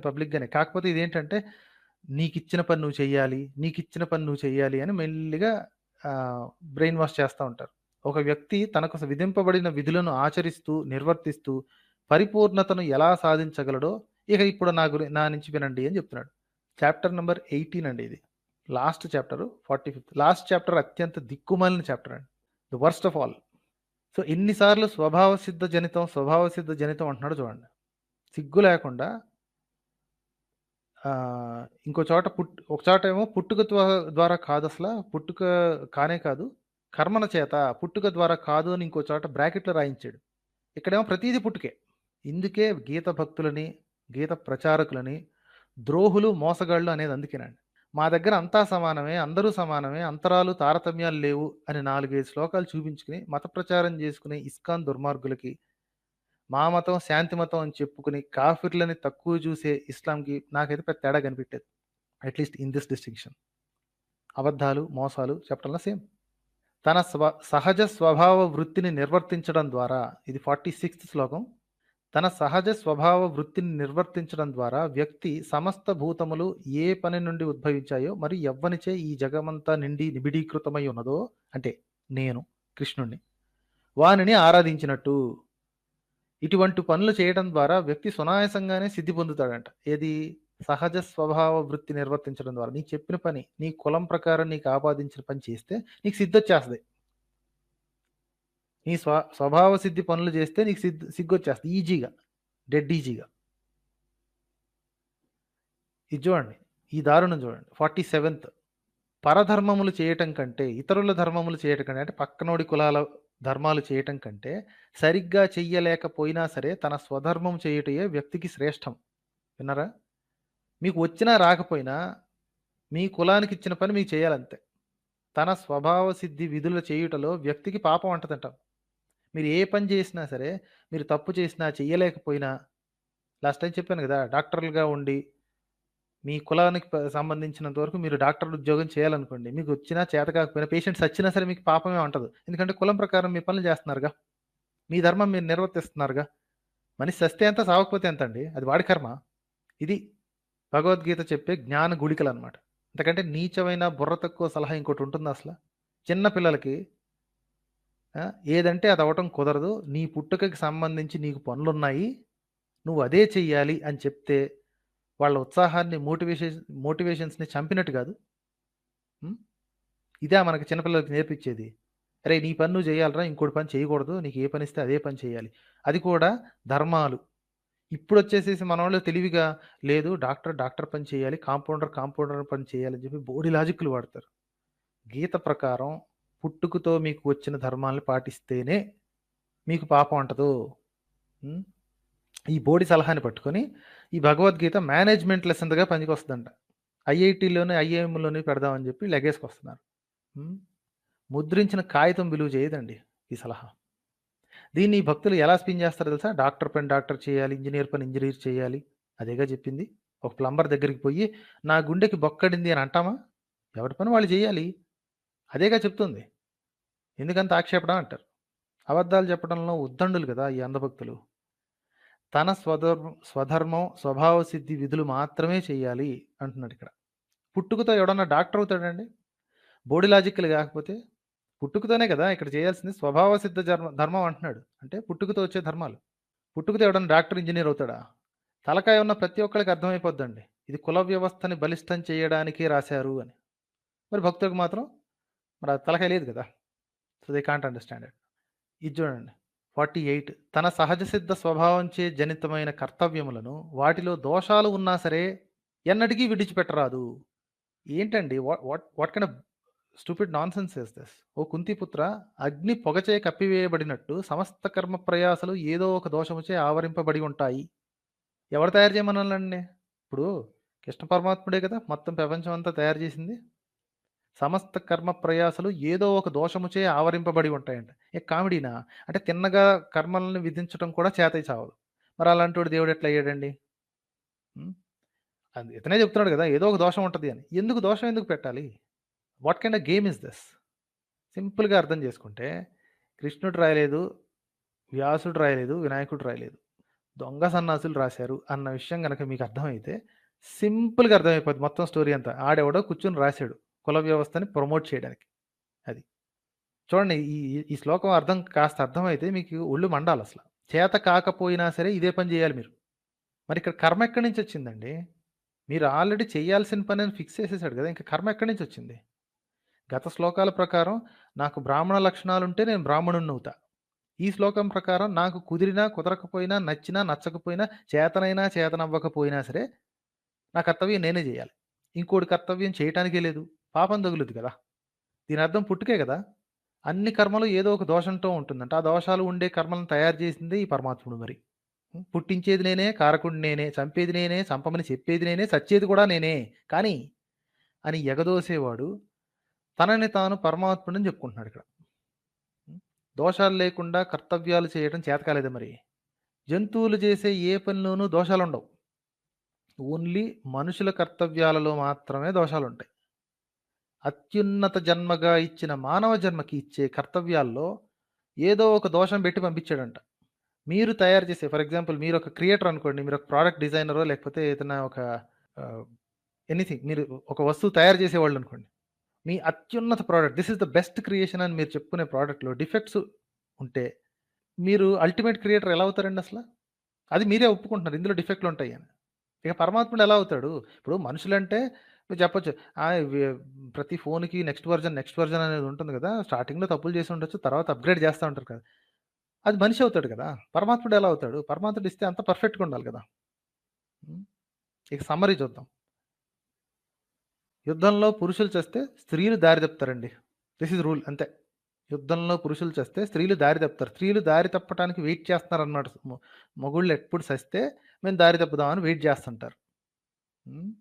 పబ్లిక్గానే. కాకపోతే ఇదేంటంటే నీకు ఇచ్చిన పని నువ్వు చెయ్యాలి అని మెల్లిగా బ్రెయిన్ వాష్ చేస్తూ ఉంటారు. ఒక వ్యక్తి తనకు విధింపబడిన విధులను ఆచరిస్తూ నిర్వర్తిస్తూ పరిపూర్ణతను ఎలా సాధించగలడో ఇక ఇప్పుడు నా నుంచి వినండి అని చెప్తున్నాడు. చాప్టర్ నెంబర్ 18 అండి ఇది. Last chapter 45th. Last chapter అత్యంత దిక్కుమాలిన చాప్టర్ అండి, the worst of all. So ఎన్నిసార్లు స్వభావ సిద్ధ జనితం అంటున్నాడు చూడండి. సిగ్గు లేకుండా ఇంకో చోట ఒక చోట ఏమో పుట్టుక ద్వారా కాదు, అసలు పుట్టుక కానే కాదు, కర్మన చేత పుట్టుక ద్వారా కాదు అని ఇంకో చోట బ్రాకెట్లో రాయించాడు. ఇక్కడేమో ప్రతీది పుట్టుకే. ఇందుకే గీత భక్తులని, గీత ప్రచారకులని ద్రోహులు, మోసగాళ్ళు అనేది అందుకేనండి. మా దగ్గర అంతా సమానమే, అందరూ సమానమే, అంతరాలు తారతమ్యాలు లేవు అని 4-5 శ్లోకాలు చూపించుకుని మత ప్రచారం చేసుకునే ఇస్కాన్ దుర్మార్గులకి, మా మతం శాంతి మతం అని చెప్పుకుని కాఫిర్లని తక్కువ చూసే ఇస్లాంకి నాకైతే పెద్ద తేడా కనిపెట్టేది. At least in this distinction. అబద్ధాలు, మోసాలు చెప్పడంలో సేమ్. తన సహజ స్వభావ వృత్తిని నిర్వర్తించడం ద్వారా, ఇది 46th శ్లోకం. తన సహజ స్వభావ వృత్తిని నిర్వర్తించడం ద్వారా వ్యక్తి సమస్త భూతములు ఏ పని నుండి ఉద్భవించాయో మరి ఎవ్వనిచే ఈ జగమంతా నిండి నిబిడీకృతమై ఉన్నదో, అంటే నేను కృష్ణుణ్ణి, వానిని ఆరాధించినట్టు. ఇటువంటి పనులు చేయడం ద్వారా వ్యక్తి సునాయాసంగానే సిద్ధి పొందుతాడంట. ఏది? సహజ స్వభావ వృత్తి నిర్వర్తించడం ద్వారా. నీకు చెప్పిన పని, నీ కులం ప్రకారం నీకు ఆపాదించిన పని చేస్తే నీకు సిద్ధి వచ్చేస్తుంది. నీ స్వభావ సిద్ధి పనులు చేస్తే నీకు సిగ్గు వచ్చేస్తుంది ఈజీగా, డెడ్ ఈజీగా. ఇది చూడండి, ఈ దారుణం చూడండి. 47th. పరధర్మములు చేయటం కంటే, ఇతరుల ధర్మములు చేయటం కంటే, అంటే పక్కనోడి కులాల ధర్మాలు చేయటం కంటే సరిగ్గా చెయ్యలేకపోయినా సరే తన స్వధర్మం చేయుటయే వ్యక్తికి శ్రేష్టం. విన్నారా? మీకు వచ్చినా రాకపోయినా మీ కులానికి ఇచ్చిన పని మీకు చేయాలంతే. తన స్వభావ సిద్ధి విధులు చేయుటలో వ్యక్తికి పాపం అంటదంటాం. మీరు ఏ పని చేసినా సరే, మీరు తప్పు చేసినా చెయ్యలేకపోయినా, లాస్ట్ టైం చెప్పాను కదా, డాక్టర్లుగా ఉండి మీ కులానికి సంబంధించినంత వరకు మీరు డాక్టర్ ఉద్యోగం చేయాలనుకోండి, మీకు వచ్చినా చేత కాకపోయినా, పేషెంట్స్ వచ్చినా సరే మీకు పాపమే ఉంటుంది. ఎందుకంటే కులం ప్రకారం మీ పనులు చేస్తున్నారుగా, మీ ధర్మం మీరు నిర్వర్తిస్తున్నారుగా. మనిషి సస్తే ఎంత, సావకపోతే ఎంత అండి, అది వాడి కర్మ. ఇది భగవద్గీత చెప్పే జ్ఞాన గుళికలు అనమాట. ఎందుకంటే నీచమైన బుర్ర తక్కువ సలహా ఇంకోటి ఉంటుంది అసలు. చిన్న పిల్లలకి ఏదంటే అది అవ్వటం కుదరదు, నీ పుట్టుకకి సంబంధించి నీకు పనులున్నాయి, నువ్వు అదే చెయ్యాలి అని చెప్తే వాళ్ళ ఉత్సాహాన్ని, మోటివేషన్స్‌ని చంపినట్టు కాదు. హ్మ్. ఇదా మనకి చిన్నపిల్లలకి నేర్పించేది. "అరేయ్! నీ పని నువ్వు చేయాలిరా. ఇంకోడి పని చేయకూడదు. నీకు ఏ పనిస్తే అదే పని చేయాలి." అది కూడా ధర్మాలు. ఇప్పుడొచ్చేసేసి మనోళ్ళు తెలివిగా లేదు డాక్టర్ పని చేయాలి. కాంపౌండర్ పని చేయాలి అని చెప్పి బోలెడు లాజిక్‌లు వాడతారు. గీత ప్రకారం పుట్టుకతో మీకు వచ్చిన ధర్మాలను పాటిస్తేనే మీకు పాపం అంటదు. హ్మ్. ఈ బోడి సలహాని పట్టుకొని ఈ భగవద్గీత మేనేజ్‌మెంట్ లెసన్‌గా పనికొస్తదంట. ఐఐటీలోని, ఐఐఎంలోని పెడదామని చెప్పి లెగేసుకొస్తున్నారు. హ్మ్. ముద్రించిన కాగితం విలువ చేయదండి ఈ సలహా. దీన్ని ఈ భక్తులు ఎలా స్పిన్ చేస్తారో తెలుసా? డాక్టర్ పని డాక్టర్ చేయాలి, ఇంజినీర్ పని ఇంజినీర్ చేయాలి. అదేగా చెప్పింది. ఒక ప్లంబర్ దగ్గరికి పోయి నా గుండెకి బొక్కడింది అని అంటామా? ఎవరి పని వాళ్ళు చేయాలి. అదేగా చెప్తుంది. ఎందుకంత ఆక్షేపణ అంటారు. అబద్ధాలు చెప్పడంలో ఉద్దండులు కదా ఈ అంధభక్తులు. తన స్వధర్మం, స్వభావ సిద్ధి విధులు మాత్రమే చేయాలి అంటున్నాడు ఇక్కడ. పుట్టుకతో ఎవడన్నా డాక్టర్ అవుతాడండి? బోడి లాజిక్‌లు కాకపోతే? పుట్టుకతోనే కదా ఇక్కడ చేయాల్సింది. స్వభావ సిద్ధ ధర్మం అంటున్నాడు. అంటే పుట్టుకతో వచ్చే ధర్మాలు. పుట్టుకతో ఎవడన్నా డాక్టర్, ఇంజినీర్ అవుతాడా? తలకాయ ఉన్న ప్రతి ఒక్కళ్ళకి అర్థమైపోద్దండి. ఇది కుల వ్యవస్థని బలిష్టం చేయడానికే రాశారు అని. మరి భక్తులకు మాత్రం మరి ఆ తలకాయ లేదు కదా! So, they can't understand it. ఇది చూడండి. 48 తన సహజ సిద్ధ స్వభావంచే జనితమైన కర్తవ్యములను వాటిలో దోషాలు ఉన్నా సరే ఎన్నటికీ విడిచిపెట్టరాదు. ఏంటండి? What what what kind of stupid nonsense is this? ఓ కుంతిపుత్ర, అగ్ని పొగచే కప్పివేయబడినట్టు సమస్త కర్మ ప్రయాసలు ఏదో ఒక దోషముచే ఆవరింపబడి ఉంటాయి. ఎవరు తయారు చేయమన్నాళ్ళండి? ఇప్పుడు కృష్ణ పరమాత్ముడే కదా మొత్తం ప్రపంచం అంతా తయారు చేసింది. సమస్త కర్మ ప్రయాసలు ఏదో ఒక దోషముచే ఆవరింపబడి ఉంటాయంట. కామెడీనా? అంటే తిన్నగా కర్మలను విధించటం కూడా చేతై చావదు. మరి అలాంటోడు దేవుడు ఎట్లా అయ్యాడండి? హ్మ్. అది ఇతనే చెప్తున్నాడు కదా! ఏదో ఒక దోషం ఉంటది అని. ఎందుకు దోషం ఎందుకు పెట్టాలి? What kind of game is this? సింపుల్‌గా అర్థం చేసుకుంటే కృష్ణుడు రాయలేదు, వ్యాసుడు రాయలేదు, వినాయకుడు రాయలేదు. దొంగ సన్నాసులు రాశారు అన్న విషయం గనక మీకు అర్థమైతే సింపుల్‌గా అర్థమైపోద్ది మొత్తం స్టోరీ అంతా. ఆడెవడో కూర్చొని రాసాడు. కుల వ్యవస్థని ప్రమోట్ చేయడానికి. అది. చూడండి ఈ ఈ ఈ శ్లోకం కాస్త అర్థమైతే మీకు ఒళ్ళు మండాలసల. చేత కాకపోయినా సరే ఇదే పని చేయాలి మీరు. మరి ఇక్కడ కర్మ ఎక్కడి నుంచి వచ్చిందండి? మీరు ఆల్రెడీ చేయాల్సిన పనని ఫిక్స్ చేసేసాడు కదా! ఇంక కర్మ ఎక్కడి నుంచి వచ్చింది? గత శ్లోకాల ప్రకారం నాకు బ్రాహ్మణ లక్షణాలుంటే నేను బ్రాహ్మణుడినవుతా. ఈ శ్లోకం ప్రకారం నాకు కుదిరినా, కుదరకపోయినా, నచ్చినా, నచ్చకపోయినా, చేతనైనా, చేతనవ్వకపోయినా సరే నా కర్తవ్యం నేనే జేయాలి. ఇంకోడి కర్తవ్యం చేయటానికే లేదు. పాపం తగులుద్ది కదా! దీని అర్థం పుట్టుకే కదా! అన్ని కర్మలు ఏదో ఒక దోషంతో ఉంటుందంట. ఆ దోషాలు ఉండే కర్మలను తయారు చేసిందే ఈ పరమాత్ముడు మరి. పుట్టించేది నేనే, కారకుడిని నేనే, చంపేది నేనే, చంపమని చెప్పేది నేనే, చచ్చేది కూడా నేనే. కానీ అని ఎగదోసేవాడు తనని తాను పరమాత్ముడని చెప్పుకుంటున్నాడిక్కడ. దోషాలు లేకుండా కర్తవ్యాలు చేయడం చేతకాలేదా మరి? జంతువులు చేసే ఏ పనిలోనూ దోషాలుండవు. ఓన్లీ మనుషుల కర్తవ్యాలలో మాత్రమే దోషాలుంటాయి. అత్యున్నత జన్మగా ఇచ్చిన మానవ జన్మకి ఇచ్చే కర్తవ్యాల్లో ఏదో ఒక దోషం పెట్టి పంపించాడంట. మీరు తయారు చేసే ఫర్ ఎగ్జాంపుల్ మీరొక క్రియేటర్ అనుకోండి. మీరొక ప్రొడక్ట్ డిజైనరో లేకపోతే ఏదైనా ఒక ఆహ్, ఎనీథింగ్ మీరు ఒక వస్తువు తయారు చేసేవాళ్ళనుకోండి. మీ అత్యున్నత product this is the best creation అని మీరు చెప్పుకునే ప్రొడక్ట్‌లో డిఫెక్ట్స్ ఉంటే మీరు అల్టిమేట్ క్రియేటర్ ఎలా అవుతారండి అసల? అది మీరే ఒప్పుకుంటున్నారు. ఇందులో డిఫెక్ట్‌లుంటాయి అని. ఇక పరమాత్ముడు ఎలా అవుతాడు? ఇప్పుడు మనుషులంటే మీరు చెప్పొచ్చు. ఆహ్, వె ప్రతి ఫోన్‌కి నెక్స్ట్ వెర్షన్ అనేది ఉంటుంది కదా! స్టార్టింగ్‌లో తప్పులు చేసి ఉండొచ్చు. తర్వాత అప్‌గ్రేడ్ చేస్తా ఉంటారు కదా! అది మనిషి అవుతాడు కదా! పరమాత్ముడు ఎలా అవుతాడు? పరమాత్ముడు ఇస్తే అంత పర్ఫెక్ట్‌గా ఉండాలి కదా! హ్మ్. ఇక సమ్మరీ చూద్దాం. యుద్ధంలో పురుషులు చస్తే స్త్రీలు దారి తప్పుతారండి. దిస్ ఈజ్ రూల్ అంతే. యుద్ధంలో పురుషులు చస్తే స్త్రీలు దారి తప్పుతారు. స్త్రీలు దారి తప్పటానికి వెయిట్ చేస్తున్నారన్నమాట. మొగుళ్ళు ఎప్పుడు చస్తే మేము దారి తప్పుదామని వెయిట్ చేస్తుంటారు. హ్మ్.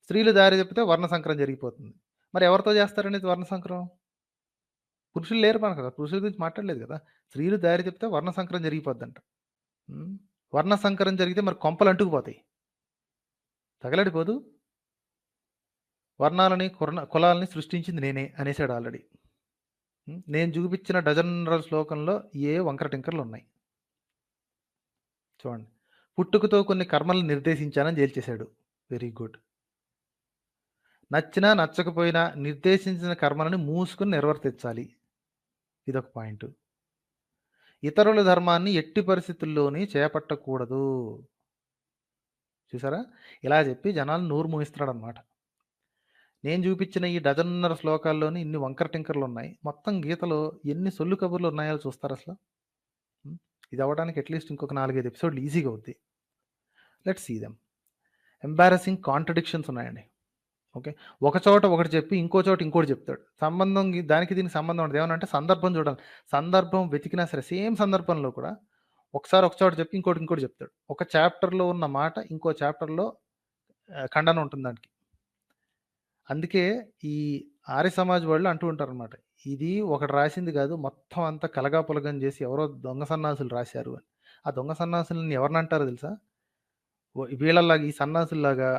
స్త్రీలు దారి తప్పితే వర్ణ సంకరం జరిగిపోతుంది. మరి ఎవరితో చేస్తారండి ఇది వర్ణ సంకరం? పురుషులు లేరు మనకక్కడ. పురుషుల గురించి మాట్లాడలేదు కదా! స్త్రీలు దారి తప్పితే వర్ణ సంకరం జరిగిపోద్దంట. హ్మ్. వర్ణ సంకరం జరిగితే మరి కొంపలు అంటుకుపోతాయి. తగలడిపోదు. వర్ణాలని, కులాలని సృష్టించింది నేనే అనేసాడు ఆల్రెడీ. నేను చూపించిన డజన్‌న్నర శ్లోకంలో ఏ వంకర టింకర్లున్నాయి. చూడండి. పుట్టుకతో కొన్ని కర్మలను నిర్దేశించానని తేల్చేశాడు. Very good. నచ్చినా, నచ్చకపోయినా నిర్దేశించిన కర్మలను మూసుకొని నిర్వర్తించాలి. ఇదొక పాయింటు. ఇతరుల ధర్మాన్ని ఎట్టి పరిస్థితుల్లోని చేపట్టకూడదు. చూసారా? ఇలా చెప్పి జనాలు నోరు మూయిస్తున్నాడనమాట. నేను చూపించిన ఈ డజన్నర శ్లోకాల్లోని ఇన్ని వంకర టింకర్లున్నాయి. మొత్తం గీతలో ఎన్ని సొల్లు కబుర్లు ఉన్నాయో చూస్తారసల? హ్మ్. ఇది అవ్వడానికి అట్‌లీస్ట్ ఇంకొక 4, 5 ఎపిసోడ్‌లు ఈజీగా అవుద్ది. Let's see them. Embarrassing contradictions ఉన్నాయండి. ఓకే. ఒక చోట ఒకటి చెప్పి, ఇంకో చోట ఇంకోటి చెప్తాడు. దానికి దీనికి సంబంధం ఉండదు. ఏమనంటే సందర్భం చూడాలి. సందర్భం వెతికినా సరే సేమ్ సందర్భంలో కూడా ఒకసారి ఒక చోట చెప్పి, ఇంకోటి ఇంకోటి చెప్తాడు. ఒక చాప్టర్‌లో ఉన్న మాట ఇంకో చాప్టర్‌లో ఖండన ఉంటుంది దానికి. అందుకే ఈ ఆర్య సమాజ్ వాళ్ళు అంటూ ఉంటారనమాట. ఇది ఒకడు రాసింది కాదు, మొత్తం అంతా కలగాపులగం చేసి ఎవరో దొంగ సన్నాసులు రాశారు అని. ఆ దొంగ సన్నాసులని ఎవరినంటారో తెలుసా? వీళ్ళలాగా ఈ సన్నాసుల్లాగా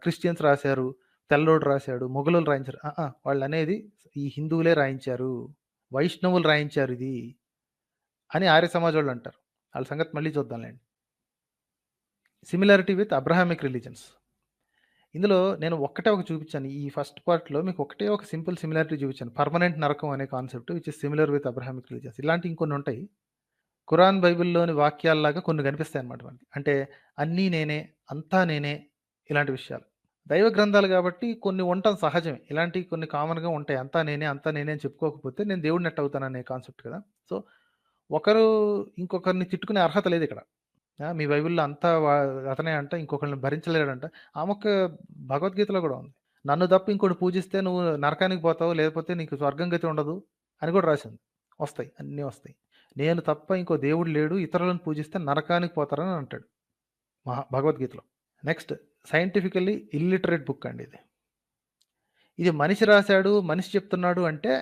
క్రిస్టియన్స్ రాశారు, తెల్లోడు రాశాడు, మొఘలులు రాయించారు. వాళ్ళనేది ఈ హిందువులే రాయించారు, వైష్ణవులు రాయించారు ఇది అని ఆర్య సమాజ్ వాళ్ళు అంటారు. వాళ్ళ సంగతి మళ్ళీ చూద్దాంలేండి. Similarity with Abrahamic religions. ఇందులో నేను ఒకటే చూపించాను. ఈ ఫస్ట్ పార్ట్‌లో మీకు ఒకటే ఒక సింపుల్ సిమిలారిటీ చూపించాను. పర్మనెంట్ నరకం అనే concept which is similar with Abrahamic religions. ఇలాంటివి ఇంకొన్ని ఉంటాయి. ఖురాన్, బైబిల్‌లోని వాక్యాల్లాగా కొన్ని కనిపిస్తాయన్నమాట మనకి. అంటే అన్నీ నేనే, అంతా నేనే ఇలాంటి విషయాలు. దైవ గ్రంథాలు కాబట్టి కొన్ని ఉండటం సహజమే. ఇలాంటివి కొన్ని కామన్‌గా ఉంటాయి. అంతా నేనే, అంతా నేనే అని చెప్పుకోకపోతే నేను దేవుడిని ఎట్టా అవుతాననే కాన్సెప్ట్ కదా! సో, ఒకరు ఇంకొకరిని తిట్టుకునే అర్హత లేదిక్కడ. మీ బైబిల్‌లో అంతా అతనే అంట, ఇంకొకళ్ళని భరించలేడంట. ఆ మొక్క భగవద్గీతలో కూడా ఉంది. నన్ను తప్ప ఇంకోడిని పూజిస్తే నువ్వు నరకానికి పోతావు, లేకపోతే నీకు స్వర్గం గతి ఉండదు అని కూడా రాసింది. వస్తాయి. అన్నీ వస్తాయి. నేను తప్ప ఇంకో దేవుడు లేడు, ఇతరులను పూజిస్తే నరకానికి పోతారని అంటాడు భగవద్గీతలో. నెక్స్ట్ సైంటిఫికల్లీ ఇల్లిటరేట్ బుక్ అండి ఇది. ఇది మనిషి రాశాడు, మనిషి చెప్తున్నాడు అంటే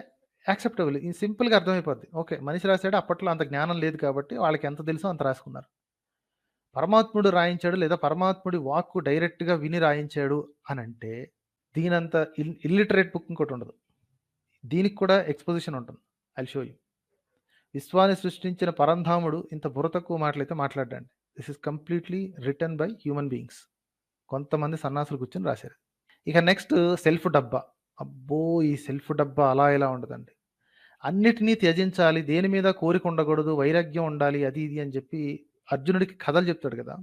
యాక్సెప్టబుల్. ఇది సింపుల్‌గా అర్థమైపోద్ది. ఓకే. మనిషి రాశాడు, అప్పట్లో అంత జ్ఞానం లేదు కాబట్టి వాళ్ళకి ఎంత తెలుసో అంత రాసుకున్నారు. పరమాత్ముడు రాయించాడు లేదా పరమాత్ముడి వాక్కు డైరెక్ట్‌గా విని రాయించాడు అనంటే దీనంత ఇల్లిటరేట్ బుక్ ఇంకోటుండదు. దీనికి కూడా ఎక్స్‌పోజిషన్ ఉంటుంది. I'll show you. విశ్వాన్ని సృష్టించిన పరంధాముడు ఇంత బుర్ర తక్కువ మాటలైతే మాట్లాడ్డండి. This is completely written by human beings. కొంతమంది సన్నాసులు కూర్చొని రాశారు. ఇక నెక్స్ట్ సెల్ఫ్ డబ్బా. అబ్బో! ఈ సెల్ఫ్ డబ్బా అలా ఇలా ఉండదండి. అన్నిటిని త్యజించాలి, దేని మీద కోరిక ఉండకూడదు, వైరాగ్యం ఉండాలి, అది ఇది అని చెప్పి అర్జునుడికి కథలు చెప్తాడు కదా!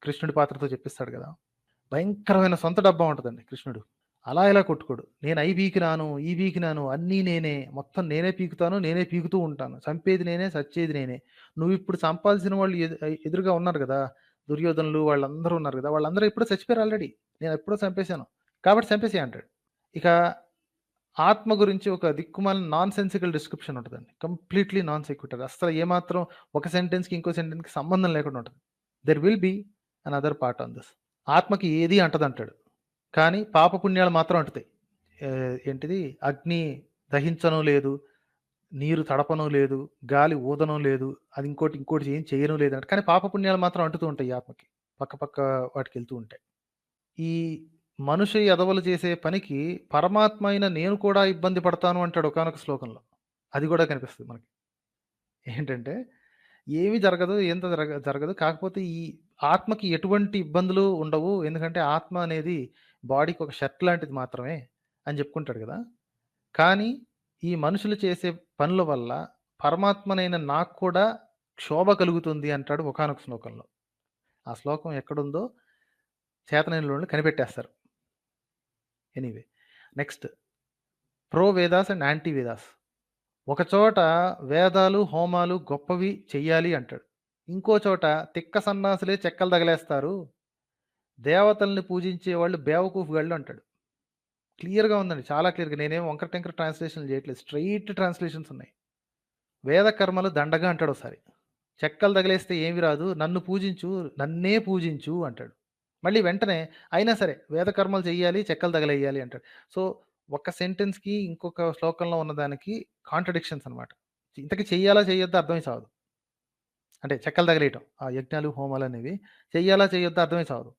కృష్ణుడి పాత్రతో చెప్పిస్తాడు కదా! భయంకరమైన సొంత డబ్బా ఉంటదండి కృష్ణుడు. అలా ఇలా కొట్టుకోడు. నేను అయి పీకినాను, ఈ పీకినాను, అన్నీ నేనే, మొత్తం నేనే పీకుతాను, నేనే పీకుతూ ఉంటాను. చంపేది నేనే, సచ్చేది నేనే. నువ్విప్పుడు చంపాల్సిన వాళ్ళు ఎదురుగా ఉన్నారు గదా! దుర్యోధనులు వాళ్ళందరూ ఉన్నారు గదా! వాళ్ళందరూ ఎప్పుడో చచ్చిపోయారు ఆల్రెడీ. నేనెప్పుడో చంపేశాను. కాబట్టి చంపేసేయి అంటాడు. ఇక ఆత్మ గురించి ఒక దిక్కుమాలిన నాన్ సెన్సికల్ డిస్క్రిప్షన్ ఉంటదండి. Completely non sequitur. అస్సలు ఏమాత్రం ఒక సెంటెన్స్‌కి, ఇంకో సెంటెన్స్‌కి సంబంధం లేకుండా ఉంటది. There will be another part on this. ఆత్మకి ఏది అంటదంటాడు. కానీ పాపపుణ్యాలు మాత్రం అంటుతాయి. ఏంటిది అగ్ని దహించను లేదు, నీరు తడపను లేదు, గాలి ఊదను లేదు, అది ఇంకోటి ఏం చేయను లేదంట. కానీ పాపపుణ్యాలు మాత్రం అంటుతూ ఉంటాయి ఈ ఆత్మకి. పక్క పక్క వాటికెళ్తూ ఉంటాయి. ఈ మనిషి ఎదవలు చేసే పనికి పరమాత్మ అయిన నేను కూడా ఇబ్బంది పడతాను అంటాడు ఒకానొక శ్లోకంలో. అది కూడా కనిపిస్తది మనకి. ఏంటంటే ఏమి జరగదు, జరగదు. కాకపోతే ఈ ఆత్మకి ఎటువంటి ఇబ్బందులు ఉండవు. ఎందుకంటే ఆత్మ అనేది బాడీకి ఒక షర్ట్ లాంటిది మాత్రమే అని చెప్పుకుంటాడు కదా! కానీ ఈ మనుషులు చేసే పనుల వల్ల పరమాత్మనైన నాకు కూడా క్షోభ కలుగుతుంది అంటాడు ఒకానొక శ్లోకంలో. ఆ శ్లోకం ఎక్కడుందో చేతనైనోళ్ళు కనిపెట్టేస్తారు. Anyway next pro Vedas and anti Vedas. ఒక చోట వేదాలు, హోమాలు గొప్పవి చెయ్యాలి అంటాడు. ఇంకో చోట తిక్క సన్నాసులే చెక్కలు తగిలేస్తారు, దేవతల్ని పూజించే వాళ్ళు బేవకూఫుగాళ్ళు అంటాడు. క్లియర్‌గా ఉందండి. చాలా క్లియర్‌గా. నేనేం వంకర టింకర ట్రాన్స్‌లేషన్‌లు చేయట్లేదు. స్ట్రెయిట్ ట్రాన్స్‌లేషన్స్ ఉన్నాయి. వేద కర్మలు దండగా అంటాడు ఒకసారి. చెక్కలు తగిలేస్తే ఏమి రాదు, నన్ను పూజించు, నన్నే పూజించు అంటాడు. మళ్ళీ వెంటనే అయినా సరే వేద కర్మలు చెయ్యాలి, చెక్కలు తగలేయాలి అంటాడు. సో, ఒక సెంటెన్స్‌కి ఇంకొక శ్లోకంలో ఉన్నదానికి కాంట్రడిక్షన్స్ అనమాట. ఇంతకి చెయ్యాలా, చేయొద్దా అర్థమై సావదు. అంటే చెక్కలు తగిలేయటం. ఆ యజ్ఞాలు, హోమాలనేవి చెయ్యాలా, చేయొద్దా అర్థమై సావదు.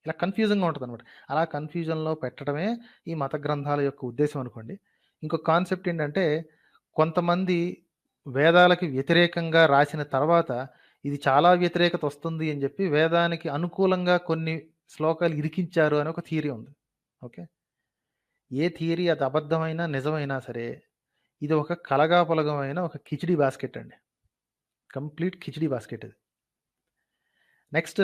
ఇలా కన్‌ఫ్యూజింగ్‌గా ఉంటదనమాట. అలా కన్‌ఫ్యూజన్‌లో పెట్టడమే ఈ మత గ్రంథాల యొక్క ఉద్దేశ్యం అనుకోండి. ఇంకొక కాన్సెప్ట్ ఏంటంటే, కొంతమంది వేదాలకి వ్యతిరేకంగా రాసిన తర్వాత, ఇది చాలా వ్యతిరేకత వస్తుంది అని జెప్పి, వేదానికి అనుకూలంగా కొన్ని శ్లోకాలు ఇరికించారు అని ఒక థియరీ ఉంది. ఓకే. ఏ థియరీ అది అబద్ధమైనా, నిజమైనా సరే, ఇది ఒక కలగాపులగమైన ఒక కిచిడీ బాస్కెట్ అండి. కంప్లీట్ కిచిడీ బాస్కెట్ ఇది. నెక్స్ట్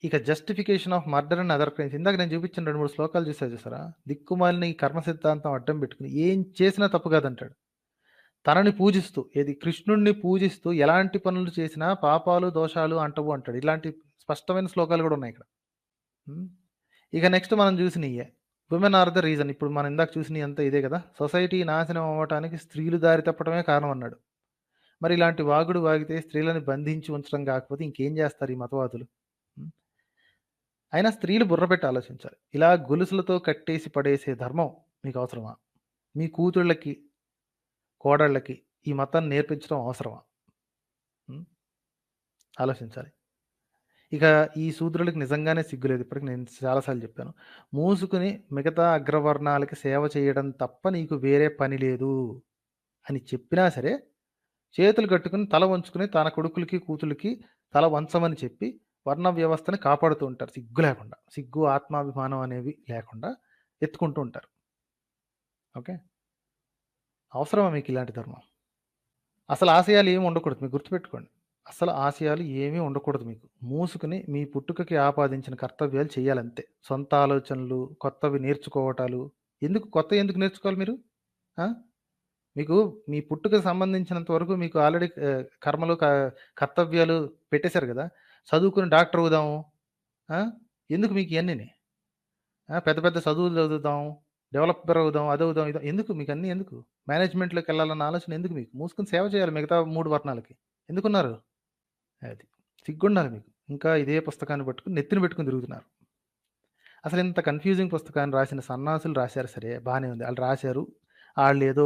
ఇక justification of murder and other crimes. ఇందాక నేను చూపించిన 2, 3 శ్లోకాలు చూసారా? దిక్కుమాలిన ఈ కర్మ సిద్ధాంతం అడ్డం పెట్టుకొని ఏం చేసినా తప్పు కాదంటాడు. తనని పూజిస్తూ, ఏది కృష్ణుడిని పూజిస్తూ ఎలాంటి పనులు చేసినా పాపాలు, దోషాలు అంటవు అంటాడు. ఇలాంటి స్పష్టమైన శ్లోకాలు కూడా ఉన్నాయి ఇక్కడ. ఇక నెక్స్ట్ మనం చూసినయే విమెన్ ఆర్ ద రీజన్. ఇప్పుడు మనం ఇందాక చూసినవి అంతా ఇదే కదా. సొసైటీ నాశనం అవ్వటానికి స్త్రీలు దారి తప్పడమే కారణం అన్నాడు. మరి ఇలాంటి వాగుడు వాగితే స్త్రీలను బంధించి ఉంచడం కాకపోతే ఇంకేం చేస్తారు ఈ మతవాదులు? అయినా స్త్రీలు బుర్రపెట్టి ఆలోచించాలి. ఇలా గొలుసులతో కట్టేసి పడేసే ధర్మం మీకు అవసరమా? మీ కూతుళ్ళకి, కోడళ్ళకి ఈ మతాన్ని నేర్పించడం అవసరమా? ఆలోచించాలి. ఇక ఈ శూద్రులకి నిజంగానే సిగ్గులేదు. ఇప్పటికి నేను చాలాసార్లు చెప్పాను. మూసుకుని మిగతా అగ్రవర్ణాలకి సేవ చేయడం తప్ప నీకు వేరే పని లేదు అని చెప్పినా సరే, చేతులు కట్టుకుని తల వంచుకుని తన కొడుకులకి, కూతుళ్ళకి తల వంచమని చెప్పి వర్ణ వ్యవస్థని కాపాడుతూ ఉంటారు. సిగ్గు లేకుండా, సిగ్గు, ఆత్మాభిమానం అనేవి లేకుండా ఎత్తుకుంటూ ఉంటారు. ఓకే, అవసరమా మీకు ఇలాంటి ధర్మం? అసలు ఆశయాలు ఏమి ఉండకూడదు. మీకు గుర్తుపెట్టుకోండి, అసలు ఆశయాలు ఏమీ ఉండకూడదు. మీకు మూసుకుని మీ పుట్టుకకి ఆపాదించిన కర్తవ్యాలు చేయాలంతే. సొంత ఆలోచనలు, కొత్తవి నేర్చుకోవటాలు. ఎందుకు నేర్చుకోవాలి మీరు? మీకు మీ పుట్టుకకు సంబంధించినంత వరకు మీకు ఆల్రెడీ కర్మలు, కర్తవ్యాలు పెట్టేశారు కదా. చదువుకుని డాక్టర్ అవుదాము, ఎందుకు మీకు ఇవన్నీ? పెద్ద పెద్ద చదువులు చదువుదాం, డెవలపర్ అవుదాం, అది అవుదాం, ఇది ఎందుకు మీకు అన్నీ? ఎందుకు మేనేజ్మెంట్లోకి వెళ్ళాలన్న ఆలోచన ఎందుకు మీకు? మూసుకుని సేవ చేయాలి మిగతా 3 వర్ణాలకి. ఎందుకున్నారు? అది సిగ్గుండాలి మీకు. ఇంకా ఇదే పుస్తకాన్ని పట్టుకుని నెత్తిన పెట్టుకుని తిరుగుతున్నారు. అసలు ఇంత కన్ఫ్యూజింగ్ పుస్తకాన్ని రాసిన సన్నాసులు రాశారు సరే, బాగానే ఉంది. వాళ్ళు రాశారు, వాళ్ళు ఏదో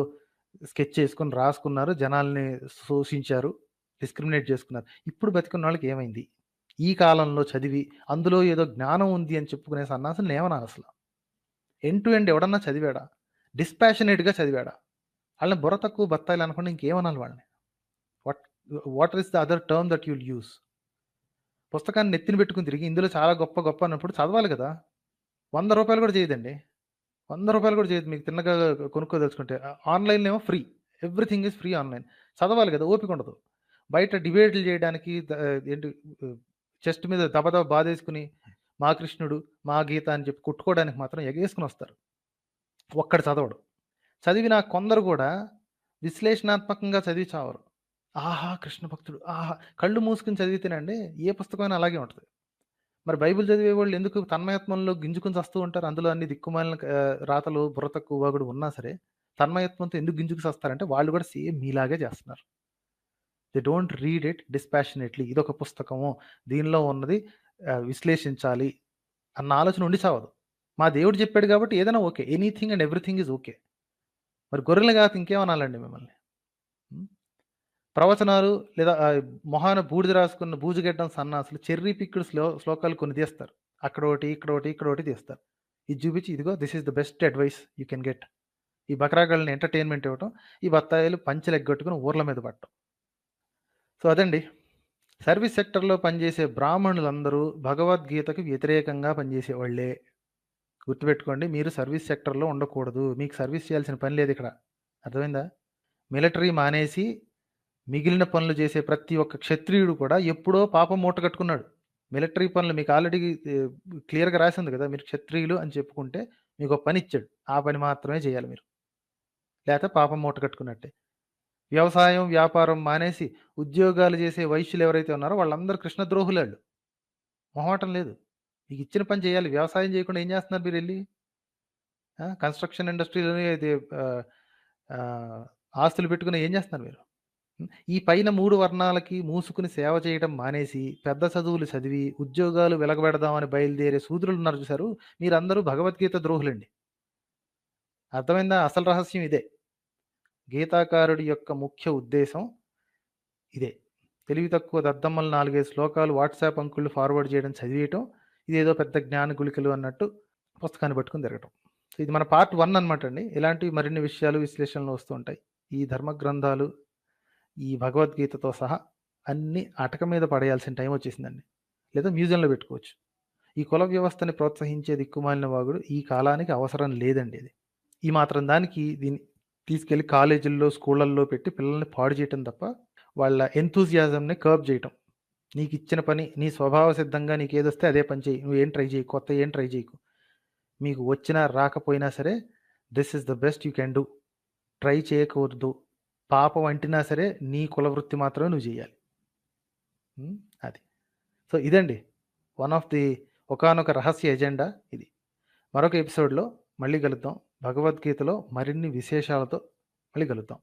స్కెచ్ చేసుకుని రాసుకున్నారు, జనాల్ని శోషించారు, డిస్క్రిమినేట్ చేసుకున్నారు. ఇప్పుడు బతికున్న వాళ్ళకి ఏమైంది? ఈ కాలంలో చదివి అందులో ఏదో జ్ఞానం ఉంది అని చెప్పుకునే సన్నాసులు ఏమన్నారు? అసలు ఎండ్ టు ఎండ్ ఎవడన్నా చదివాడా? డిస్పాషనేట్గా చదివాడా? వాళ్ళని బుర్ర తక్కువ బత్తాయిలు అనుకుంటే ఇంకేమనాలి వాళ్ళని? What is the other term that you'll use? పుస్తకాన్ని నెత్తిన పెట్టుకుని తిరిగి ఇందులో చాలా గొప్ప గొప్ప అన్నప్పుడు చదవాలి కదా. 100 రూపాయలు కూడా చేయదండి. 100 రూపాయలు కూడా చేయదు. మీకు తిన్నగా కొనుక్కోదలుచుకుంటే ఆన్లైన్లో ఏమో free, everything is free online. చదవాలి కదా, ఓపిక ఉండదు. బయట డిబేట్లు చేయడానికి ఏంటి చెస్ట్ మీద దబదబ బాధేసుకుని మా కృష్ణుడు, మా గీత అని చెప్పి కుట్టుకోవడానికి మాత్రం ఎగేసుకుని వస్తారు. ఒక్కడు చదవడు. చదివిన కొందరు కూడా విశ్లేషణాత్మకంగా చదివి చావరు. ఆహా కృష్ణ భక్తుడు, ఆహా కళ్ళు మూసుకుని చదివితేనండి ఏ పుస్తకమైనా అలాగే ఉంటుంది. మరి బైబిల్ చదివే వాళ్ళు ఎందుకు తన్మయత్వంలో గింజుకుని చస్తూ ఉంటారు? అందులో అన్ని దిక్కుమాలిన రాతలు, బుర్ర తక్కువ వాగుడు ఉన్నా సరే తన్మయత్వంతో ఎందుకు గింజుకు చస్తారంటే వాళ్ళు కూడా సేమ్ మీలాగే చేస్తున్నారు. They don't read it dispassionately. ఇదొక పుస్తకము, దీనిలో ఉన్నది విశ్లేషించాలి అన్న ఆలోచన ఉండి చావదు. మా దేవుడు చెప్పాడు కాబట్టి ఏదైనా okay, anything and everything is okay. మరి గొర్రెలు కాక ఇంకేమనాలండి మిమ్మల్ని? ప్రవచనాలు లేదా మొహాన బూడిద రాసుకున్న బూజుగడ్డం సన్నాసులు చెర్రీ పిక్డ్ శ్లోకాలు కొన్ని తీస్తారు. అక్కడోటి, ఇక్కడోటి, ఇక్కడోటి తీస్తారు. ఇది చూపించి ఇదిగో this is the best advice you can get. ఈ బకరాగాళ్ళని ఎంటర్టైన్మెంట్ ఇవ్వటం, ఈ బత్తాయిలు పంచెలు ఎగ్గొట్టుకుని ఊర్ల మీద పట్టడం. సో అదండి, సర్వీస్ సెక్టర్లో పనిచేసే బ్రాహ్మణులందరూ భగవద్గీతకు వ్యతిరేకంగా పనిచేసేవాళ్లే. గుర్తుపెట్టుకోండి, మీరు సర్వీస్ సెక్టర్లో ఉండకూడదు. మీకు సర్వీస్ చేయాల్సిన పని లేదు ఇక్కడ. అర్థమైందా? మిలిటరీ మానేసి మిగిలిన పనులు చేసే ప్రతి ఒక్క క్షత్రియుడు కూడా ఎప్పుడో పాపం మూట కట్టుకున్నాడు. మిలిటరీ పనులు మీకు ఆల్రెడీ క్లియర్గా రాసింది కదా. మీరు క్షత్రియులు అని చెప్పుకుంటే మీకు ఒక పని ఇచ్చాడు, ఆ పని మాత్రమే చేయాలి మీరు, లేకపోతే పాపం మూట కట్టుకున్నట్టే. వ్యవసాయం, వ్యాపారం మానేసి ఉద్యోగాలు చేసే వైశ్యులు ఎవరైతే ఉన్నారో వాళ్ళందరూ కృష్ణద్రోహులాళ్ళు. మొహమాటం లేదు, మీకు ఇచ్చిన పని చేయాలి. వ్యవసాయం చేయకుండా ఏం చేస్తున్నారు మీరు? వెళ్ళి కన్స్ట్రక్షన్ ఇండస్ట్రీలోనే ఆస్తులు పెట్టుకుని ఏం చేస్తున్నారు మీరు? ఈ పైన 3 వర్ణాలకి మూసుకుని సేవ చేయడం మానేసి పెద్ద చదువులు చదివి ఉద్యోగాలు వెలగబెడదామని బయలుదేరే శూద్రులు ఉన్నారు చూసారు, మీరందరూ భగవద్గీత ద్రోహులండి. అర్థమైందా? అసలు రహస్యం ఇదే. గీతాకారుడి యొక్క ముఖ్య ఉద్దేశం ఇదే. తెలివి తక్కువ దద్దమ్మలు 4-5 శ్లోకాలు వాట్సాప్ అంకుళ్ళు ఫార్వర్డ్ చేయడం చదివేయటం, ఇదేదో పెద్ద జ్ఞాన గుళికలు అన్నట్టు పుస్తకాన్ని పట్టుకుని తిరగటం. సో ఇది మన పార్ట్ 1 అనమాట అండి. ఇలాంటివి మరిన్ని విషయాలు, విశ్లేషణలు వస్తూ ఉంటాయి. ఈ ధర్మ గ్రంథాలు, ఈ భగవద్గీతతో సహా అన్ని అటక మీద పడేయాల్సిన టైం వచ్చేసిందండి. లేదా మ్యూజియంలో పెట్టుకోవచ్చు. ఈ కుల వ్యవస్థని ప్రోత్సహించే దిక్కుమాలిన వాగుడు ఈ కాలానికి అవసరం లేదండి. ఇది ఈ మాత్రం దానికి దీన్ని తీసుకెళ్ళి కాలేజీల్లో, స్కూళ్ళల్లో పెట్టి పిల్లల్ని పాడు చేయటం తప్ప వాళ్ళ ఎంతూజియాజంని కర్బ్ చేయటం నీకిచ్చిన పని నీ స్వభావ సిద్ధంగా నీకేదొస్తే అదే పని చెయ్యి. నువ్వేం ట్రై చేయకు. కొత్తయి ఏం ట్రై చేయకు. మీకు వచ్చినా రాకపోయినా సరే this is the best you can do. Try చేయకూడదు. పాపం అంటినా సరే నీ కులవృత్తి మాత్రమే నువ్వు చేయాలి. అది. సో ఇదండి వన్ ఆఫ్ ది ఒకానొక రహస్య ఎజెండా ఇది. మరొక ఎపిసోడ్‌లో మళ్ళీ కలుద్దాం. భగవద్గీతలో మరిన్ని విశేషాలతో మళ్ళీ కలుద్దాం.